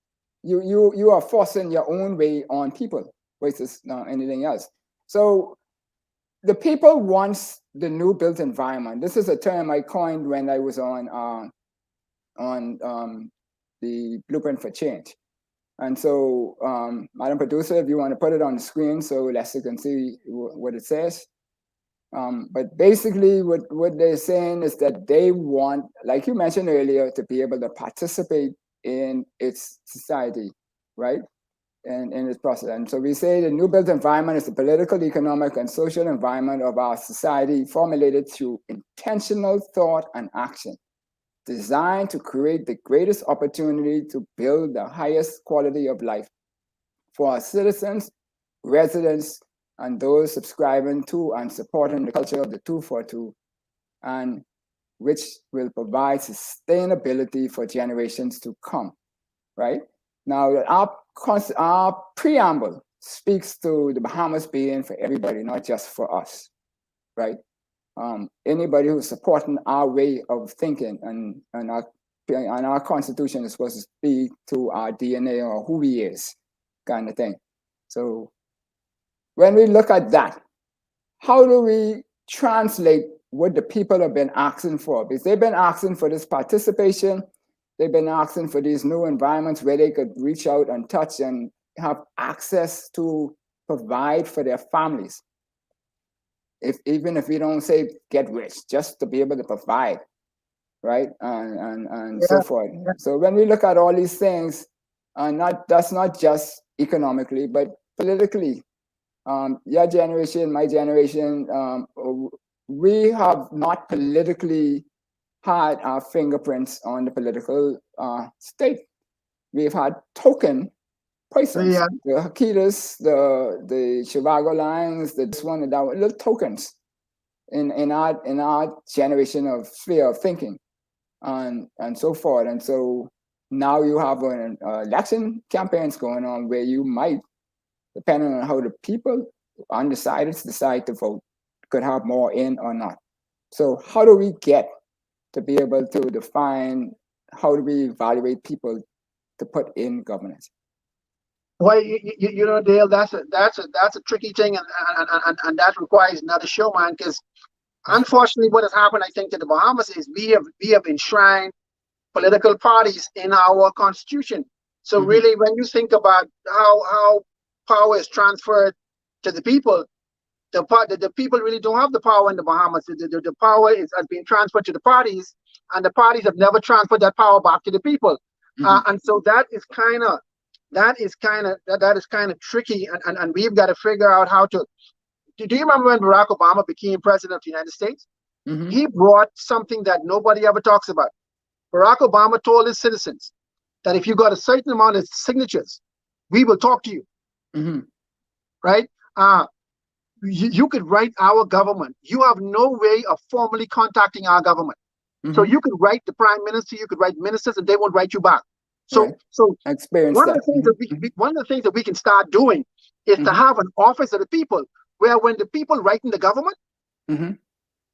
You are forcing your own way on people versus anything else. So the people wants the new built environment. This is a term I coined when I was on the Blueprint for Change. And so, Madam Producer, if you want to put it on the screen so Lester can see what it says. But basically, what they're saying is that they want, like you mentioned earlier, to be able to participate in its society, right? And in its process. And so we say the new built environment is the political, economic, and social environment of our society formulated through intentional thought and action, designed to create the greatest opportunity to build the highest quality of life for our citizens, residents, and those subscribing to and supporting the culture of the 242, and which will provide sustainability for generations to come, right? Now, our preamble speaks to the Bahamas being for everybody, not just for us, right? Anybody who's supporting our way of thinking and our Constitution is supposed to speak to our DNA or who we is, kind of thing. So when we look at that, how do we translate what the people have been asking for? Because they've been asking for this participation. They've been asking for these new environments where they could reach out and touch and have access to provide for their families. Even if we don't say get rich, just to be able to provide, right? And Yeah, so forth. yeah. So when we look at all these things, that's not just economically, but politically. Your generation, my generation, we have not politically had our fingerprints on the political state. we've had token persons, Yeah. the Hakitas, the Chivago lines, this one and that one, little tokens in our generation of sphere of thinking, and so forth. And so now you have an election campaigns going on where you might, depending on how the people undecided decide to vote, could have more in or not. So how do we get to be able to define, how do we evaluate people to put in governance? Well, you know, Dale, that's a tricky thing, and that requires another show, man. Because unfortunately, what has happened, I think, to the Bahamas is we have enshrined political parties in our constitution. So really, when you think about how power is transferred to the people, the people really don't have the power in the Bahamas. The power has been transferred to the parties, and the parties have never transferred that power back to the people. And so that is kind of tricky, and we've got to figure out how to. Do you remember when Barack Obama became president of the United States? He brought something that nobody ever talks about. Barack Obama told his citizens that if you got a certain amount of signatures, we will talk to you. Right? You could write our government. You have no way of formally contacting our government. So you could write the prime minister, you could write ministers, and they won't write you back. So, I experienced one that. of the things that one of the things that we can start doing is to have an office of the people, where when the people write in the government,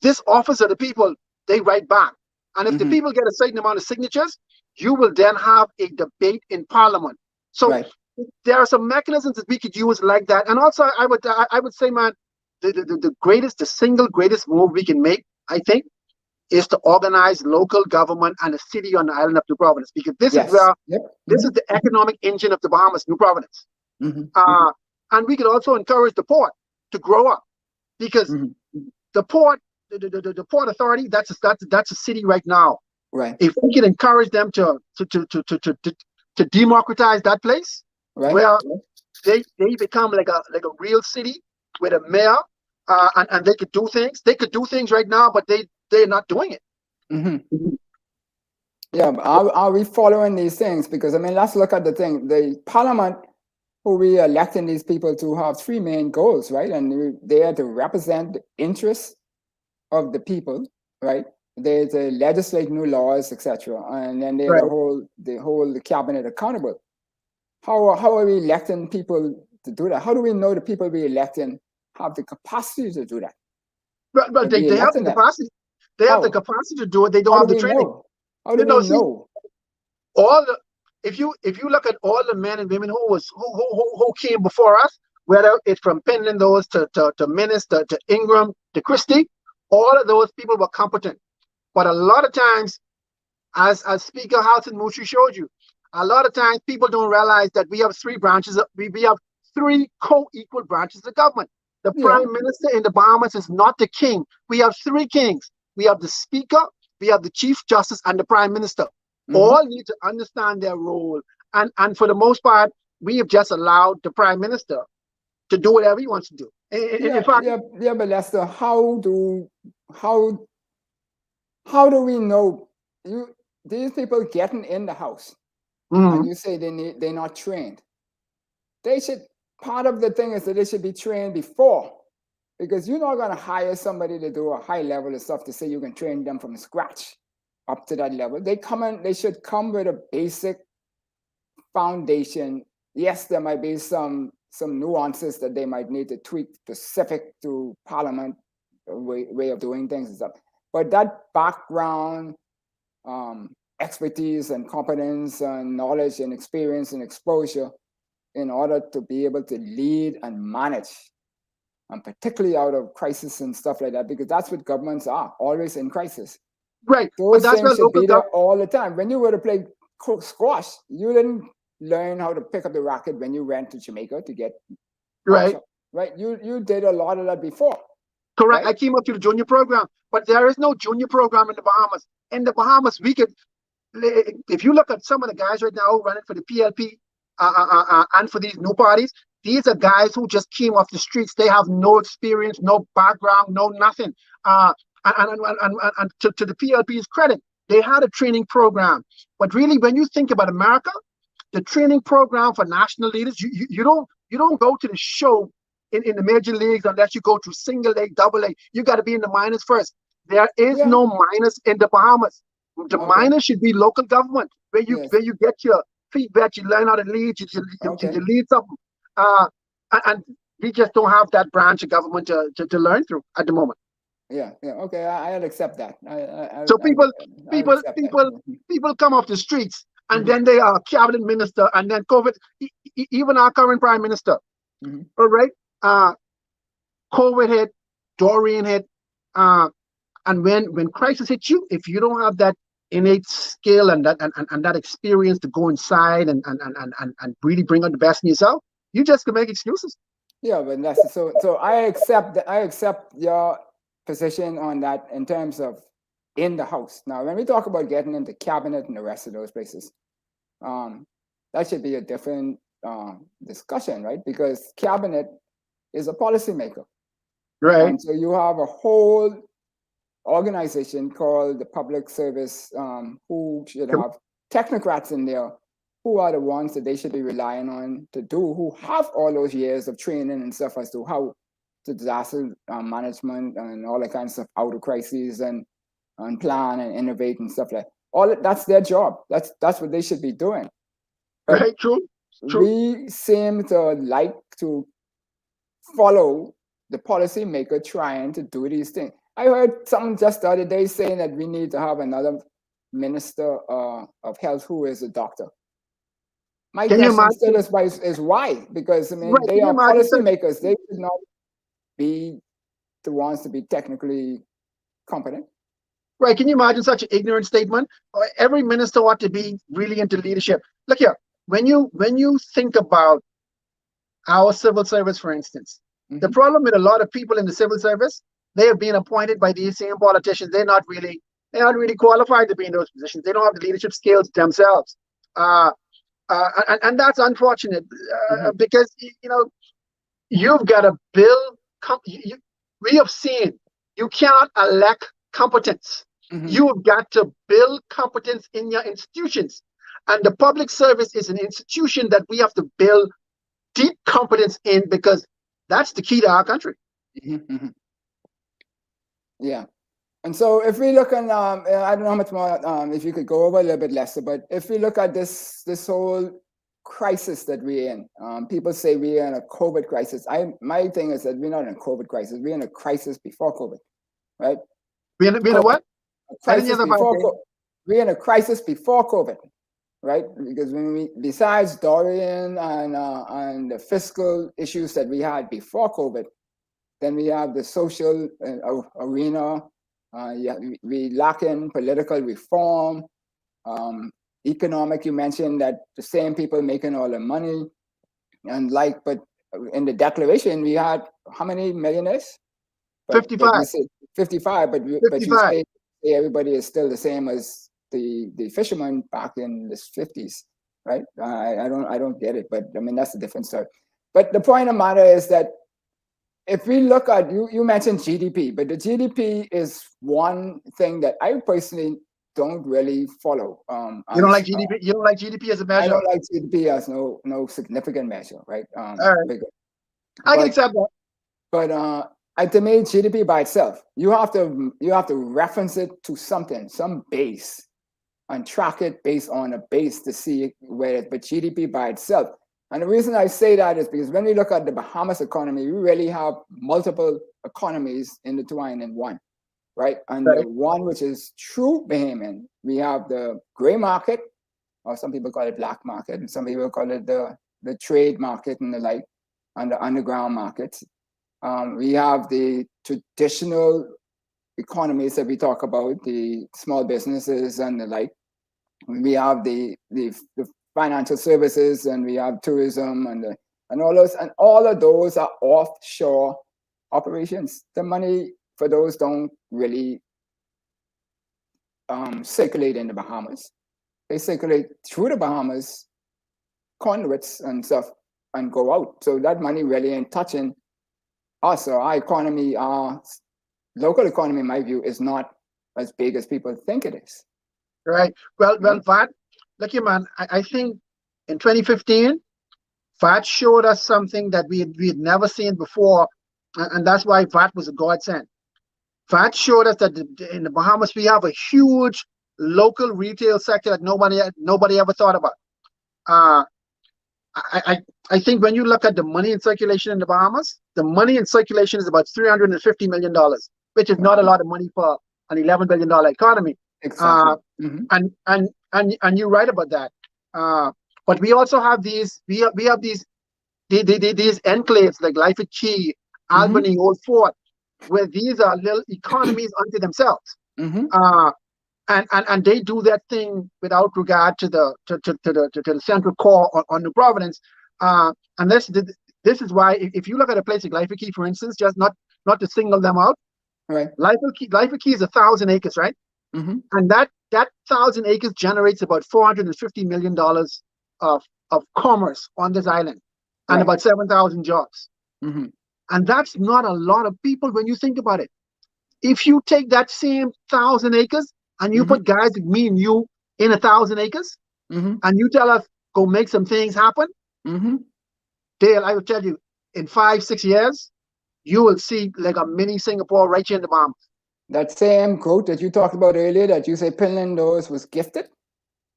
this office of the people, they write back. And if the people get a certain amount of signatures, you will then have a debate in Parliament. So there are some mechanisms that we could use like that. And also, I would say, man, the single greatest move we can make, I think, is to organize local government and a city on the island of New Providence, because this is where this is the economic engine of the Bahamas, New Providence. And we could also encourage the port to grow up, because the port, the port authority, that's a city right now. Right. If we can encourage them to democratize that place, where they become like a real city with a mayor, and they could do things. They could do things right now, but they're not doing it. Yeah, but are we following these things? Because I mean, let's look at the thing. The Parliament, who we are electing these people to, have three main goals, right? And they are to represent the interests of the people, right? They're to legislate new laws, etc., and then they're the whole cabinet accountable. How are we electing people to do that? How do we know the people we electing have the capacity to do that? But they have the capacity. They have the capacity to do it. They don't have the training. How do we know? If you look at all the men and women who came before us, whether it's from Penland to Minister to Ingram to Christie, all of those people were competent. But a lot of times, as Speaker Houghton Moushi showed you, a lot of times people don't realize that we have three branches. We have three co-equal branches of government. The Prime Minister in the Bahamas is not the king. We have three kings. We have the Speaker, we have the Chief Justice, and the Prime Minister. All need to understand their role. And for the most part, we have just allowed the Prime Minister to do whatever he wants to do. In fact, but Lester, how do we know these people getting in the house? And you say they're not trained. They should. Part of the thing is that they should be trained before, because you're not going to hire somebody to do a high level of stuff to say you can train them from scratch up to that level. They should come with a basic foundation. Yes, there might be some nuances that they might need to tweak specific to Parliament way of doing things and stuff. But that background, expertise and competence and knowledge and experience and exposure, in order to be able to lead and manage, and particularly out of crisis and stuff like that, because that's what governments are, always in crisis. Right. Those things should be there all the time. When you were to play squash, you didn't learn how to pick up the racket when you went to Jamaica to get right. You did a lot of that before. Correct. Right? I came up to the junior program, but there is no junior program in the Bahamas. In the Bahamas, we could, if you look at some of the guys right now running for the PLP, and for these new parties, these are guys who just came off the streets. They have no experience, no background, no nothing. And to the PLP's credit, they had a training program. But really, when you think about America, the training program for national leaders. You don't go to the show in the major leagues unless you go through single A, double A. You got to be in the minors first. There is Yeah. no minors in the Bahamas. The Okay. minors should be local government, where you Yes. where you get your feet wet, you learn how to lead, Okay. you lead something. And we just don't have that branch of government to learn through at the moment. Yeah. Okay. I'll accept that. So people I'll accept that. people come off the streets, and Mhm. then they are cabinet minister, and then COVID. Even our current prime minister, Mhm. all right. COVID hit, Dorian hit, and when crisis hits you, if you don't have that innate skill and that experience to go inside and really bring out the best in yourself, you just can make excuses. Yeah, but that's so I accept that. I accept your position on that in terms of in the house. Now, when we talk about getting into cabinet and the rest of those places, that should be a different discussion, right? Because cabinet is a policymaker, Right. and so you have a whole organization called the Public Service, who should have technocrats in there, who are the ones that they should be relying on to do, who have all those years of training and stuff as to how to disaster management and all that kind of stuff, out of crises and plan and innovate and stuff like that. That's their job. That's what they should be doing. But Right. True. we seem to like to follow the policymaker trying to do these things. I heard someone just the other day saying that we need to have another minister of health who is a doctor. My Can you question imagine? still is why? Because I mean, Right. they Can you are imagine such, policymakers. They should not be the ones to be technically competent. right? Can you imagine such an ignorant statement? Every minister ought to be really into leadership. Look here. When you think about our civil service, for instance, the Mhm. problem with a lot of people in the civil service, they have been appointed by these same politicians. They're not really qualified to be in those positions. They don't have the leadership skills themselves. And that's unfortunate, Mhm. because you've got to build. We have seen you cannot elect competence. Mhm. You've got to build competence in your institutions, and the public service is an institution that we have to build deep competence in, because that's the key to our country. Mhm. Mhm. Yeah. And so if we look at, I don't know how much more, if you could go over a little bit lesser, but if we look at this whole crisis that we're in, people say we're in a COVID crisis. My thing is that we're not in a COVID crisis. We're in a crisis before COVID, right? Being a what? A I didn't hear crisis the part. before we're in a crisis before COVID, right? Because when besides Dorian and the fiscal issues that we had before COVID, then we have the social arena. Yeah, we lack in political reform, economic. You mentioned that the same people making all the money, but in the declaration we had how many millionaires? But 55. you say 55, but you 55. say everybody is still the same as the fishermen back in the 50s, right? I don't get it, but I mean that's a different story. But the point of the matter is that if we look at you mentioned GDP, but the GDP is one thing that I personally don't really follow. You don't like GDP. You don't like GDP as a I measure. don't like GDP as no significant measure, right? All right. Because, I can but accept that. but to me, GDP by itself, you have to reference it to something, some base, and track it based on a base to see where it. But GDP by itself. And the reason I say that is because when we look at the Bahamas economy, we really have multiple economies intertwined in one, right? And the Right. one which is true Bahamian, we have the gray market, or some people call it black market, and some people call it the trade market and the like, and the underground markets. We have the traditional economies that we talk about, the small businesses and the like. We have the financial services, and we have tourism, and all of those are offshore operations. The money for those don't really circulate in the Bahamas. They circulate through the Bahamas, conduits and stuff, and go out. So that money really ain't touching us or our economy. Our local economy, in my view, is not as big as people think it is. Right. Well, Right. Vad, look here, man. I think in 2015, VAT showed us something that we had never seen before, and that's why VAT was a godsend. VAT showed us that in the Bahamas we have a huge local retail sector that nobody ever thought about. I think when you look at the money in circulation in the Bahamas, the money in circulation is about $350 million, which is not a lot of money for an $11 billion economy. Exactly. And you're right about that. But we also have these these enclaves like Life at Key, Albany, Old Fort, where these are little economies unto themselves. And they do that thing without regard to the central core on New Providence. And this is why if you look at a place like Life at Key, for instance, just not to single them out, right? Life at Key is 1,000 acres, right? And that 1,000 acres generates about $450 million of commerce on this island, and Right. about 7,000 jobs. And that's not a lot of people when you think about it. If you take that same 1,000 acres and you put guys like me and you in 1,000 acres, and you tell us go make some things happen, Dale, I will tell you, in 5-6 years, you will see like a mini Singapore right here in the Bahamas. That same quote that you talked about earlier, that you say Pinland Knowles was gifted.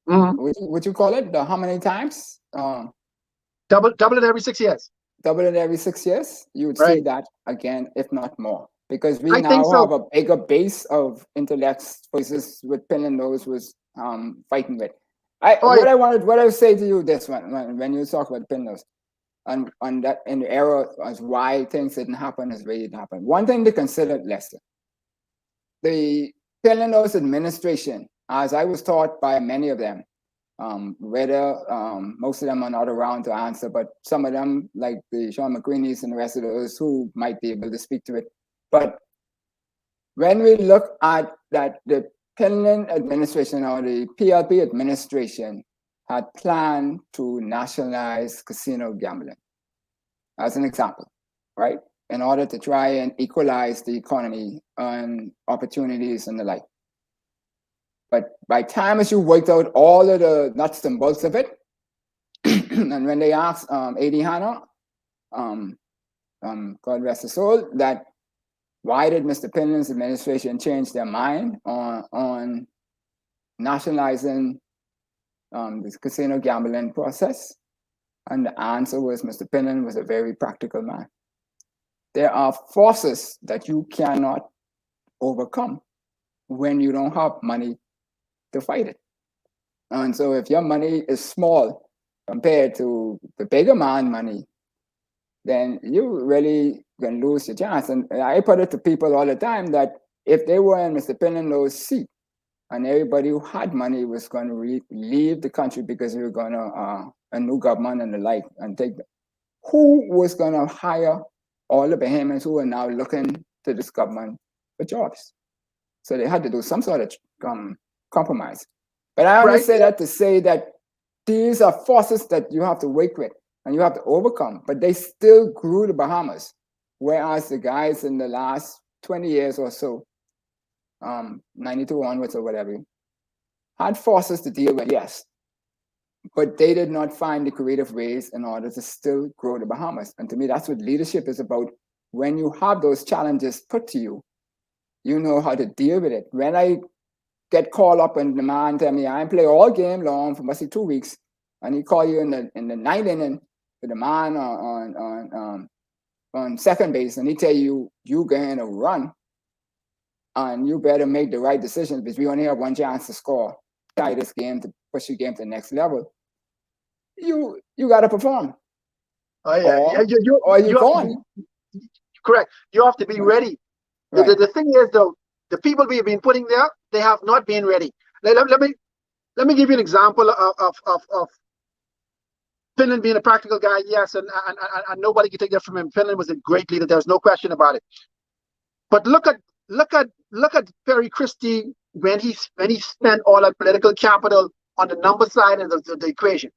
Would you call it? How many times? Double it every 6 years. Double it every 6 years. You would see Right. that again, if not more, because we I now think so. have a bigger base of intellects versus what Pinland Knowles was fighting with. What I would say to you this one when you talk about Pinland Knowles, on that in the era as why things didn't happen as they didn't happen. One thing to consider, Lester, the Pinland Knowles administration, as I was taught by many of them, whether most of them are not around to answer, but some of them, like the Sean McQueenie's and the rest of those who might be able to speak to it. But when we look at that, the Pinland administration or the PLP administration had planned to nationalize casino gambling, as an example, right? In order to try and equalize the economy and opportunities and the like. But by time as you worked out all of the nuts and bolts of it, and when they asked A.D. Hanna, God rest his soul, that why did Mr. Pinland's administration change their mind on nationalizing this casino gambling process? And the answer was Mr. Pinland was a very practical man. There are forces that you cannot overcome when you don't have money to fight it. And so if your money is small compared to the bigger man money, then you really can lose your chance. And I put it to people all the time that if they were in Mr. Pinland's seat and everybody who had money was going to leave the country because we were going to a new government and the like, and take who was going to hire all the Bahamians who are now looking to this government for jobs? So they had to do some sort of compromise. But I only say that to say that these are forces that you have to work with and you have to overcome, but they still grew the Bahamas. Whereas the guys in the last 20 years or so, 92 onwards or whatever, had forces to deal with, yes, but they did not find the creative ways in order to still grow the Bahamas. And to me, that's what leadership is about. When you have those challenges put to you, you know how to deal with it. When I get called up and the man tell me I play all game long for mostly 2 weeks, and he call you in the ninth inning with the man on second base, and he tell you going to run, and you better make the right decisions because we only have one chance to score. Tie this game to push your game to the next level. You got to perform. Oh yeah, or you're gone. Correct. You have to be ready. Right. The thing is, though, the people we have been putting there, they have not been ready. Let me give you an example of Pinland being a practical guy, yes, and nobody can take that from him. Pinland was a great leader. There's no question about it. But look at Perry Christie when he spent all that political capital on the number side of the equation.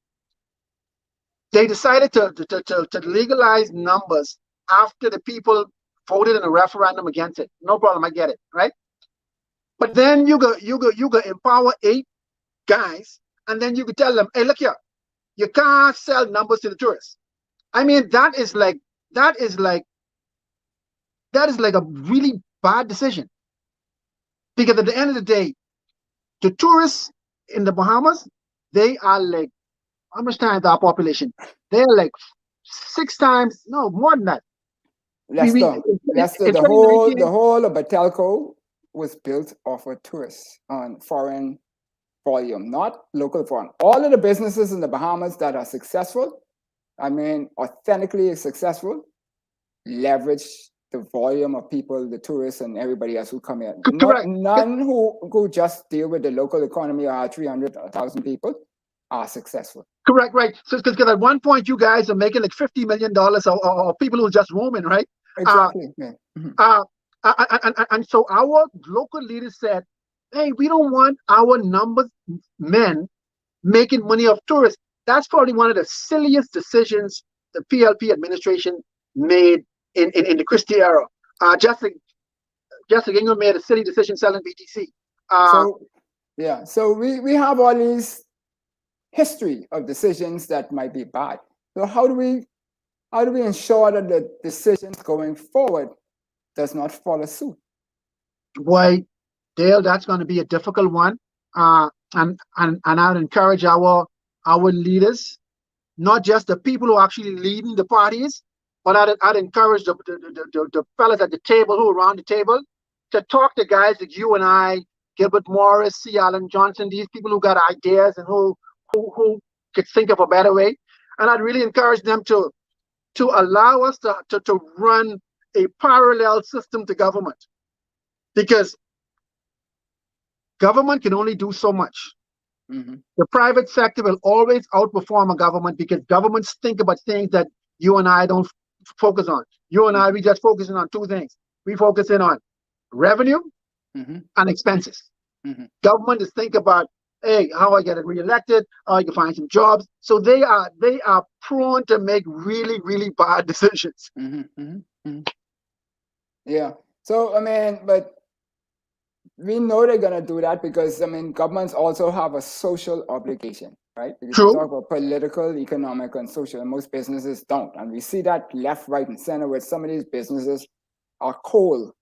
They decided to legalize numbers after the people voted in a referendum against it. No problem, I get it, right? But then you go empower 8 guys, and then you could tell them, hey, look here, you can't sell numbers to the tourists. I mean, that is like a really bad decision. Because at the end of the day, the tourists in the Bahamas, they are like, how much times our population? They're like 6 times, no, more than that. Lester, In the 2019, whole of Telco was built off of tourists on foreign volume, not local volume. All of the businesses in the Bahamas that are successful, I mean, authentically successful, leverage the volume of people, the tourists, and everybody else who come here. correct. None who just deal with the local economy or 300,000 people are successful. Correct, right. So, because at one point you guys are making like $50 million or people who are just roaming, right? Exactly. Yeah. And so our local leaders said, hey, we don't want our numbers men making money off tourists. That's probably one of the silliest decisions the PLP administration made in the Christie era. Jessica Ingram made a silly decision selling BTC. So we have all these history of decisions that might be bad. So how do we ensure that the decisions going forward does not follow suit? Boy, Dale, that's going to be a difficult one. And I would encourage our leaders, not just the people who are actually leading the parties, but I'd encourage the fellas at the table who are around the table to talk to guys like you and I, Gilbert Morris, C. Allen Johnson, these people who got ideas and who could think of a better way. And I'd really encourage them to allow us to run a parallel system to government, because government can only do so much. Mm-hmm. The private sector will always outperform a government because governments think about things that you and I don't focus on. You and I, we just focusing on 2 things. We focusing on revenue and expenses. Mm-hmm. Government is think about, hey, how I get reelected, how I can find some jobs. So they are prone to make really, really bad decisions. Yeah. So I mean, but we know they're gonna do that because I mean, governments also have a social obligation, right? Because True. we talk about political, economic, and social, and most businesses don't, and we see that left, right, and center where some of these businesses are cold.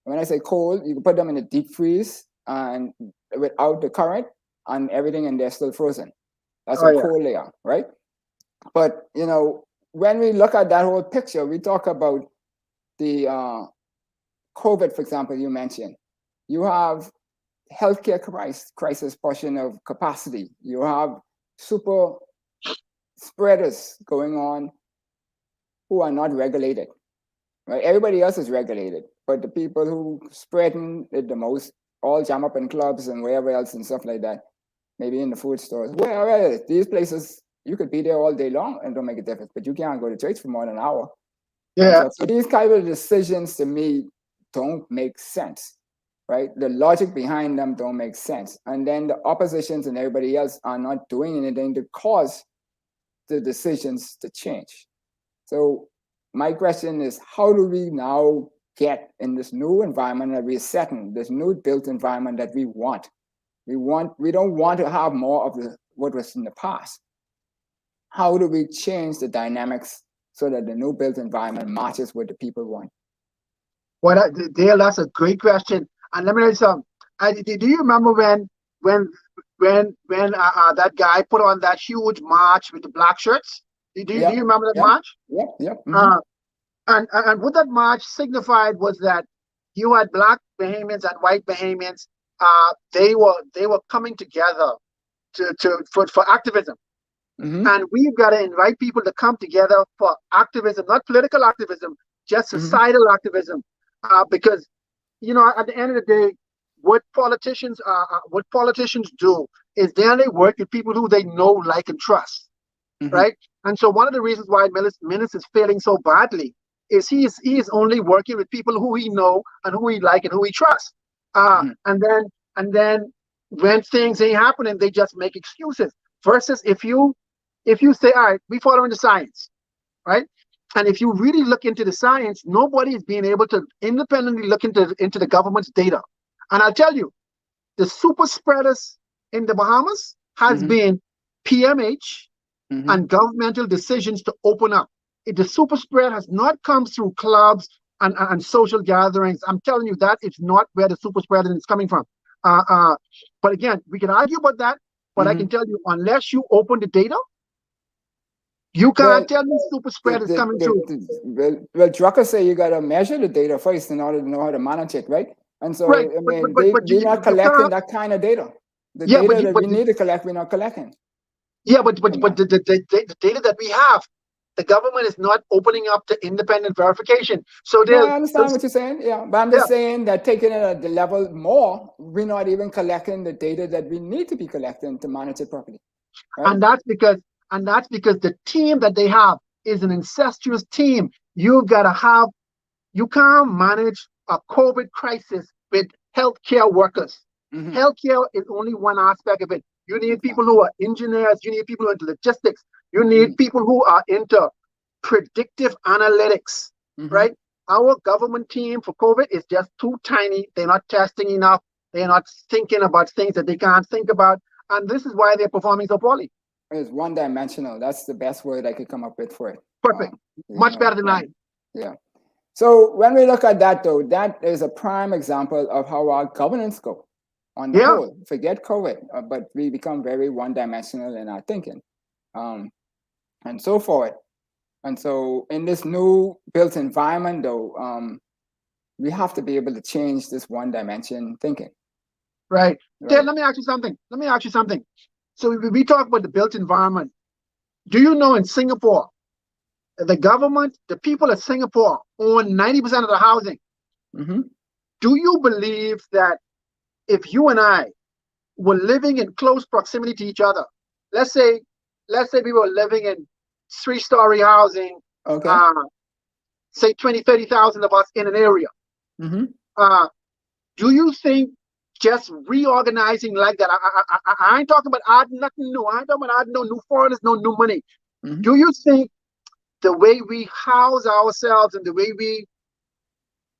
When I say cold, you can put them in a deep freeze and without the current, and everything in there still frozen. That's a cold layer, right? But you know, when we look at that whole picture, we talk about the COVID, for example, you mentioned. You have healthcare crisis portion of capacity. You have super spreaders going on who are not regulated, right? Everybody else is regulated, but the people who spreading it the most all jam up in clubs and wherever else and stuff like that, maybe in the food stores. Wherever these places, you could be there all day long and don't make a difference, but you can't go to church for more than an hour. Yeah. So these kind of decisions to me don't make sense, right? The logic behind them don't make sense. And then the oppositions and everybody else are not doing anything to cause the decisions to change. So my question is, how do we now get in this new environment that we're setting, this new built environment that we want? We don't want to have more of what was in the past. How do we change the dynamics so that the new built environment matches what the people want? Well, Dale, that's a great question. And let me tell you something. Do you remember when that guy put on that huge march with the black shirts? Do you remember that march? Yep. And what that march signified was that you had black Bahamians and white Bahamians. They were coming together for activism. And we've got to invite people to come together for activism, not political activism, just societal activism. Because, you know, at the end of the day, what politicians do is they only work with people who they know, like, and trust, right? And so one of the reasons why Minnis is failing so badly is he is only working with people who he know and who he like and who he trusts. And then when things ain't happening, they just make excuses. Versus if you say, all right, we following the science, right? And if you really look into the science, nobody is being able to independently look into the government's data. And I'll tell you, the super spreaders in the Bahamas has been PMH, and governmental decisions to open up. The super spread has not come through clubs and social gatherings. I'm telling you, that is not where the super spread is coming from. But again, we can argue about that, but I can tell you, unless you open the data, you can't tell me super spread is coming through. Well, Drucker say you got to measure the data first in order to know how to manage it, right? And so, Right, I mean, but we're not collecting that kind of data. The data that we need to collect, we're not collecting. Yeah, but the data that we have, the government is not opening up to independent verification. So No, I understand what you're saying. Yeah, but I'm just saying that taking it at the level more, we're not even collecting the data that we need to be collecting to manage it properly. Right? And that's because the team that they have is an incestuous team. You can't manage a COVID crisis with healthcare workers. Healthcare is only one aspect of it. You need people who are engineers. You need people who are into logistics. You need people who are into predictive analytics, right? Our government team for COVID is just too tiny. They're not testing enough. They're not thinking about things that they can't think about. And this is why they're performing so poorly. It's one-dimensional. That's the best word I could come up with for it. Perfect. Much better than mine. Yeah. So when we look at that, though, that is a prime example of how our governance go on the whole. Forget COVID, but we become very one-dimensional in our thinking, and so forth. And so in this new built environment, though, we have to be able to change this one-dimension thinking. Right. Dan, let me ask you something. So we talk about the built environment. Do you know in Singapore, the government, the people of Singapore own 90% of the housing? Do you believe that if you and I were living in close proximity to each other, let's say we were living in 3-story housing, say 20, 30,000 of us in an area. Do you think just reorganizing like that? I ain't talking about adding nothing new. I ain't talking about adding no new foreigners, no new money. Do you think the way we house ourselves and the way we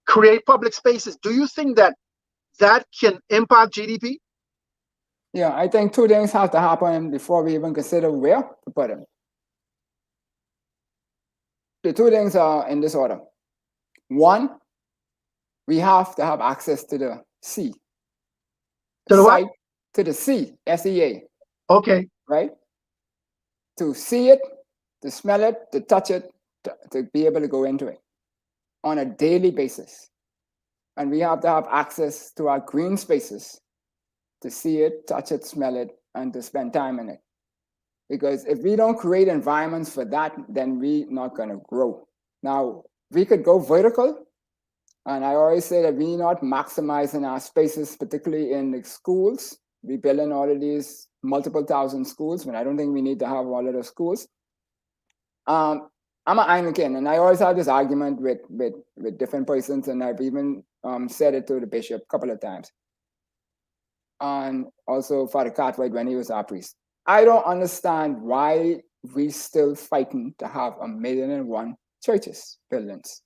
create public spaces, do you think that can impact GDP? Yeah, I think two things have to happen before we even consider where to put them. The two things are in this order. One, we have to have access to the sea. To the what? To the sea, S-E-A. Okay. Right? To see it, to smell it, to touch it, to be able to go into it on a daily basis. And we have to have access to our green spaces to see it, touch it, smell it, and to spend time in it. Because if we don't create environments for that, then we're not going to grow. Now, we could go vertical. And I always say that we're not maximizing our spaces, particularly in the schools. We're building all of these multiple thousand schools, but I don't think we need to have all of those schools. I'm an Anglican, and I always have this argument with different persons, and I've even said it to the bishop a couple of times. And also Father Cartwright when he was our priest. I don't understand why we still fighting to have 1,000,001 churches, buildings,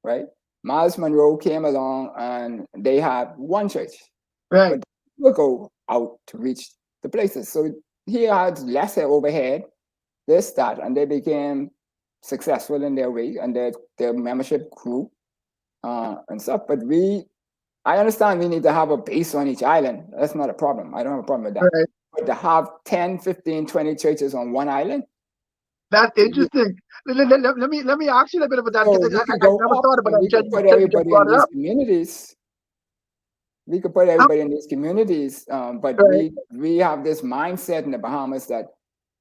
right? Miles Monroe came along and they had one church. Right. But we'll go out to reach the places. So he had lesser overhead, this, that, and they became successful in their way, and their membership grew and stuff. But I understand we need to have a base on each island. That's not a problem. I don't have a problem with that. Right. But to have 10, 15, 20 churches on one island? That's interesting. Let me ask you a little bit about that. So I never thought about that. We could put everybody in these communities. We could put everybody in these communities, but we have this mindset in the Bahamas that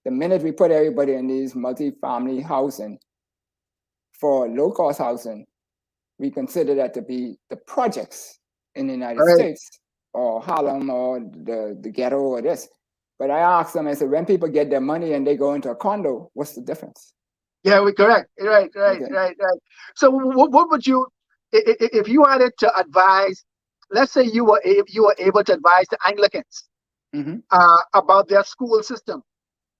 the minute we put everybody in these multi-family housing for low-cost housing, we consider that to be the projects in the United States, or Harlem, or the ghetto, or this. But I asked them, I said, when people get their money and they go into a condo, what's the difference? Yeah, we're correct. Right. So what would you, if you had it to advise, let's say you were able to advise the Anglicans about their school system,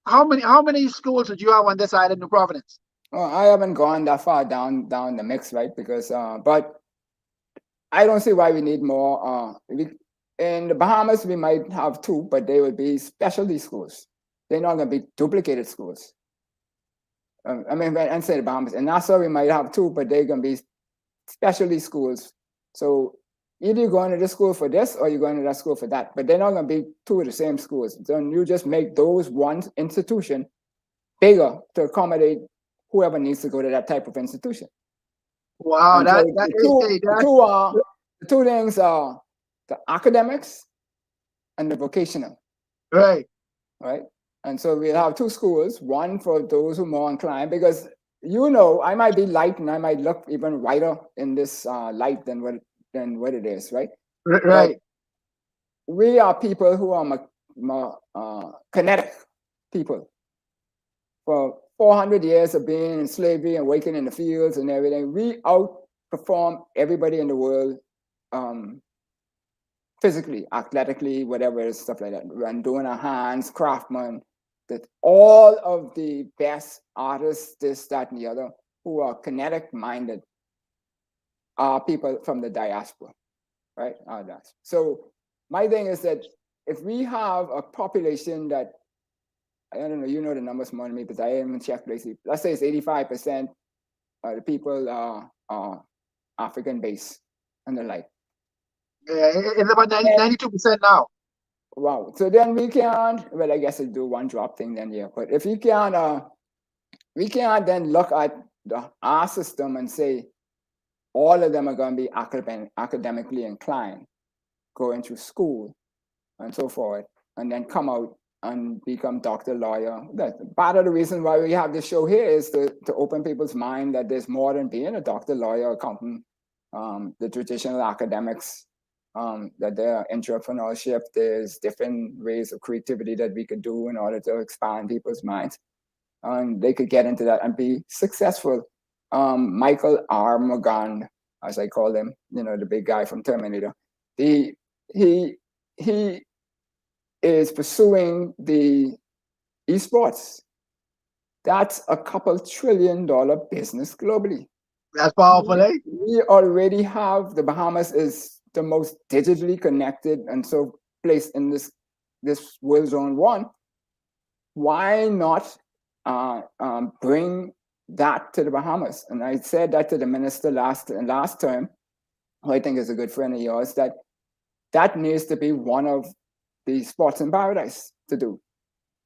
how many schools would you have on this island in New Providence? Well, I haven't gone that far down the mix, right? Because, but I don't see why we need more. In the Bahamas, we might have 2, but they would be specialty schools. they're not going to be duplicated schools. I mean, and say the Bahamas, and Nassau we might have two, but they're going to be specialty schools. So either you're going to this school for this or you're going to that school for that, but they're not going to be two of the same schools. Then you just make those one institution bigger to accommodate whoever needs to go to that type of institution. Wow, And that, so that the two things are the academics and the vocational. right. Right. And so we'll have two schools, one for those who are more inclined, because I might be light and I might look even whiter in this light than what it is, right? Right. But we are people who are more kinetic people. For 400 years of being in slavery and working in the fields and everything, we outperform everybody in the world physically, athletically, whatever it is, stuff like that. And doing our hands, craftsmen, that all of the best artists, this, that, and the other, who are kinetic minded, are people from the diaspora, right? So my thing is that if we have a population that, I don't know, you know the numbers more than me, but I haven't checked lately. Let's say it's 85% of the people are African based and the like. Yeah, it's about 92% now. Wow. So then we can, well, I guess I'll do one drop thing then, yeah. But if we can then look at our system and say all of them are going to be academically inclined, going through school and so forth, and then come out and become doctor, lawyer. That's part of the reason why we have this show here is to open people's mind that there's more than being a doctor, lawyer, accountant, the traditional academics. That there are entrepreneurship, there's different ways of creativity that we could do in order to expand people's minds. And they could get into that and be successful. Michael R. Morgan, as I call him, the big guy from Terminator, he is pursuing the esports. That's a couple $1 trillion business globally. That's powerful, eh? We already have, the Bahamas is the most digitally connected and so placed in this world zone 1. Why not bring that to the Bahamas? And I said that to the minister last term, who I think is a good friend of yours, that needs to be one of the spots in paradise to do,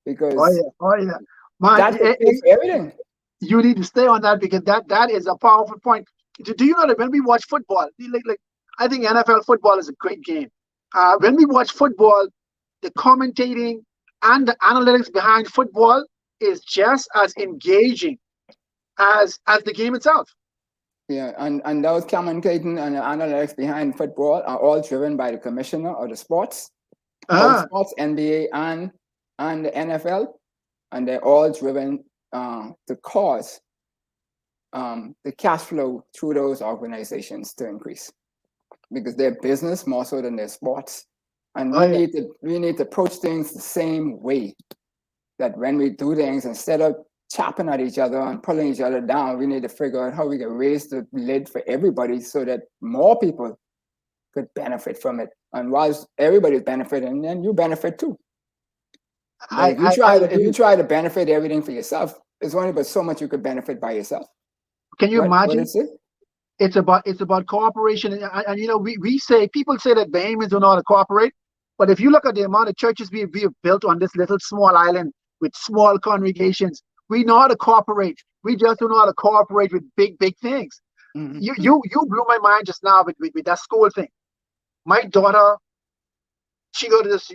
because Man, that is everything. You need to stay on that, because that is a powerful point. Do you know that when we watch football, like I think NFL football is a great game. When we watch football, the commentating and the analytics behind football is just as engaging as the game itself. Yeah, and those commentating and the analytics behind football are all driven by the commissioner of the sports, sports, NBA and the NFL, and they're all driven to cause the cash flow through those organizations to increase, because they're business more so than their sports. And we need to approach things the same way, that when we do things, instead of chopping at each other and pulling each other down, we need to figure out how we can raise the lid for everybody so that more people could benefit from it. And whilst everybody's benefiting, then you benefit too. If you try to benefit everything for yourself, there's only but so much you could benefit by yourself. Can you imagine? It's about cooperation, and we say, people say that Bahamians don't know how to cooperate, but if you look at the amount of churches we have built on this little small island with small congregations, we know how to cooperate. We just don't know how to cooperate with big things. Mm-hmm. You blew my mind just now with that school thing. My daughter, she go to this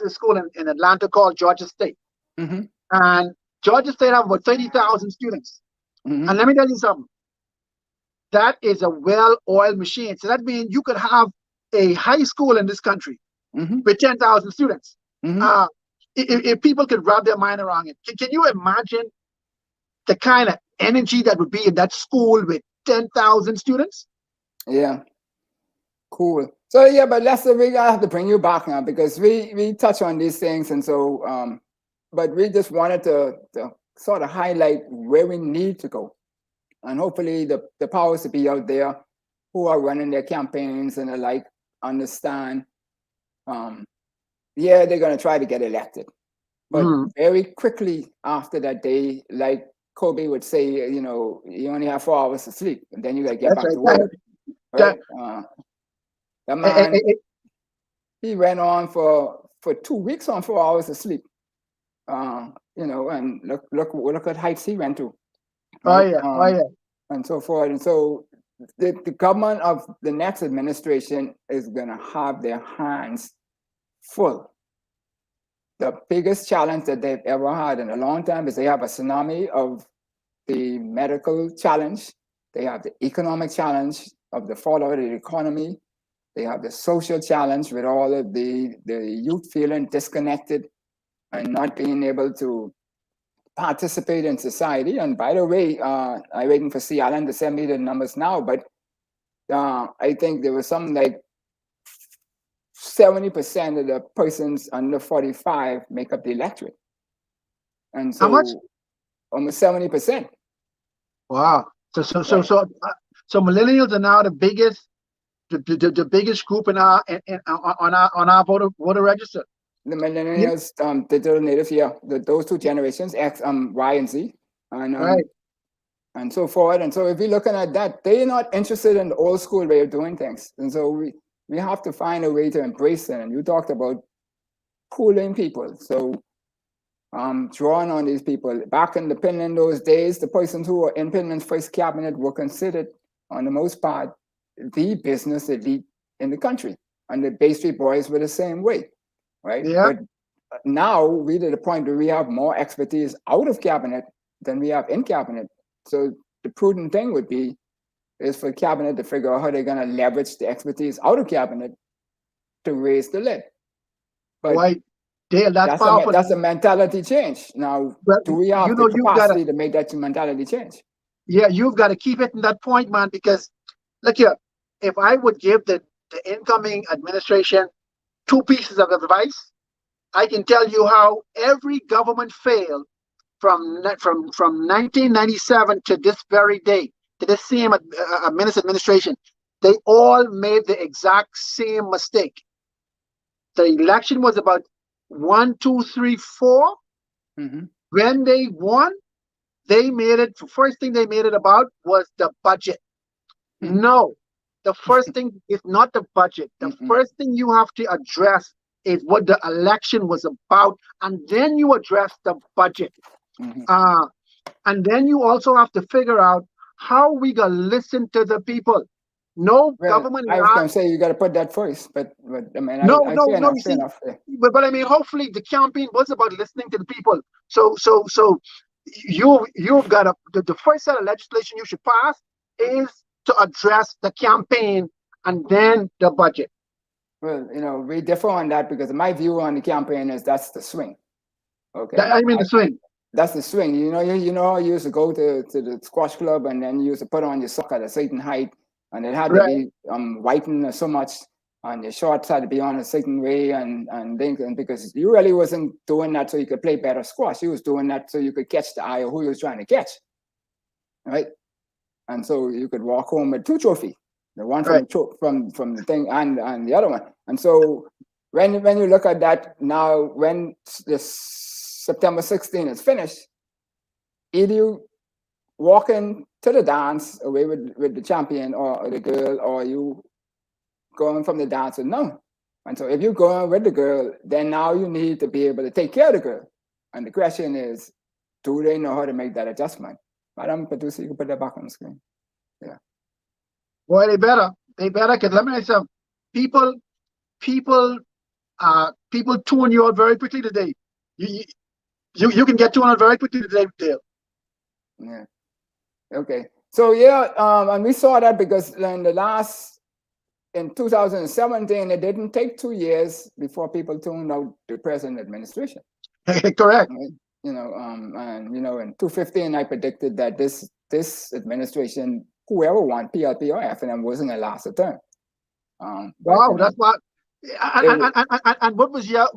school in Atlanta called Georgia State, mm-hmm. and Georgia State have about 30,000 students. Mm-hmm. And let me tell you something. That is a well-oiled machine. So that means you could have a high school in this country, mm-hmm. with 10,000 students. Mm-hmm. If people could wrap their mind around it. Can you imagine the kind of energy that would be in that school with 10,000 students? Yeah. Cool. So yeah, but Lester, we gotta have to bring you back now, because we touch on these things, and so but we just wanted to sort of highlight where we need to go. And hopefully the powers to be out there who are running their campaigns and the like understand, they're going to try to get elected. But Mhm. very quickly after that day, like Kobe would say, you know, you only have 4 hours to sleep, and then you gotta get That's back to right. work. That- Right? That eh, eh, man, eh, eh, he went on for 2 weeks on 4 hours of sleep. You know, and look at heights he went to, Oh right? yeah. Oh yeah. And so forth. And so the government of the next administration is gonna have their hands full. The biggest challenge that they've ever had in a long time is they have a tsunami of the medical challenge. They have the economic challenge of the fallout of the economy. They have the social challenge with all of the youth feeling disconnected and not being able to participate in society. And by the way, I'm waiting for Alan to send me the numbers now, but I think there was something like 70% of the persons under 45 make up the electorate. And How much? so almost 70%. Wow. So millennials are now the biggest group in our on our voter register. The millennials, digital natives, yeah, those two generations, X, Y, and Z, and Right. and so forth. And so if we're looking at that, they're not interested in the old school way of doing things. And so we have to find a way to embrace it. And you talked about pooling people. So drawing on these people. Back in the Pinland those days, the persons who were in Pinland's first cabinet were considered, on the most part, the business elite in the country. And the Bay Street Boys were the same way, right? Yeah. But now we're to the point where we have more expertise out of cabinet than we have in cabinet. So the prudent thing would be is for cabinet to figure out how they're going to leverage the expertise out of cabinet to raise the lid. But Why, Dale, that's powerful. that's a mentality change. Now, But, do we have you know, the you've gotta- capacity to make that mentality change? Yeah, you've got to keep it in that point, man, because look here, if I would give the incoming administration 2 pieces of advice, I can tell you how every government failed from 1997 to this very day, to the same administration. They all made the exact same mistake. The election was about 1, 2, 3, 4. Mm-hmm. When they won, they made it, the first thing they made it about was the budget. Mm-hmm. No, the first thing is not the budget. The first thing you have to address is what the election was about, and then you address the budget. And then you also have to figure out how we gonna listen to the people. No government. I was going to say you got to put that first, but I mean, No. fair enough, You see, fair enough. Yeah. but I mean, hopefully the campaign was about listening to the people. So you've got to, the first set of legislation you should pass is to address the campaign and then the budget. Well, you know, we differ on that because my view on the campaign is that's the swing. Okay. The swing. That's the swing. You know, you used to go to the squash club and then you used to put on your sock at a certain height, and it had to be whitened so much, and your shorts had to be on a certain way, and because you really wasn't doing that so you could play better squash. You was doing that so you could catch the eye of who you was trying to catch, right? And so you could walk home with 2 trophies, the one from the thing and the other one. And so when you look at that now, when this September 16 is finished, either you walking to the dance away with the champion or the girl, or you going from the dance with no. And so if you're going with the girl, then now you need to be able to take care of the girl. And the question is, do they know how to make that adjustment? Madam Producer, you can put that back on the screen. Yeah. Boy, they better, because let me tell you something. People tune you out very quickly today. You can get tuned out very quickly today, Dale. Yeah. Okay. So and we saw that because in 2017, it didn't take 2 years before people tuned out the present administration. Correct. Right? You know, and you know, in 2015, I predicted that this administration, whoever won, PLP or FNM, wasn't gonna last a term. Wow, that's what. And what was your?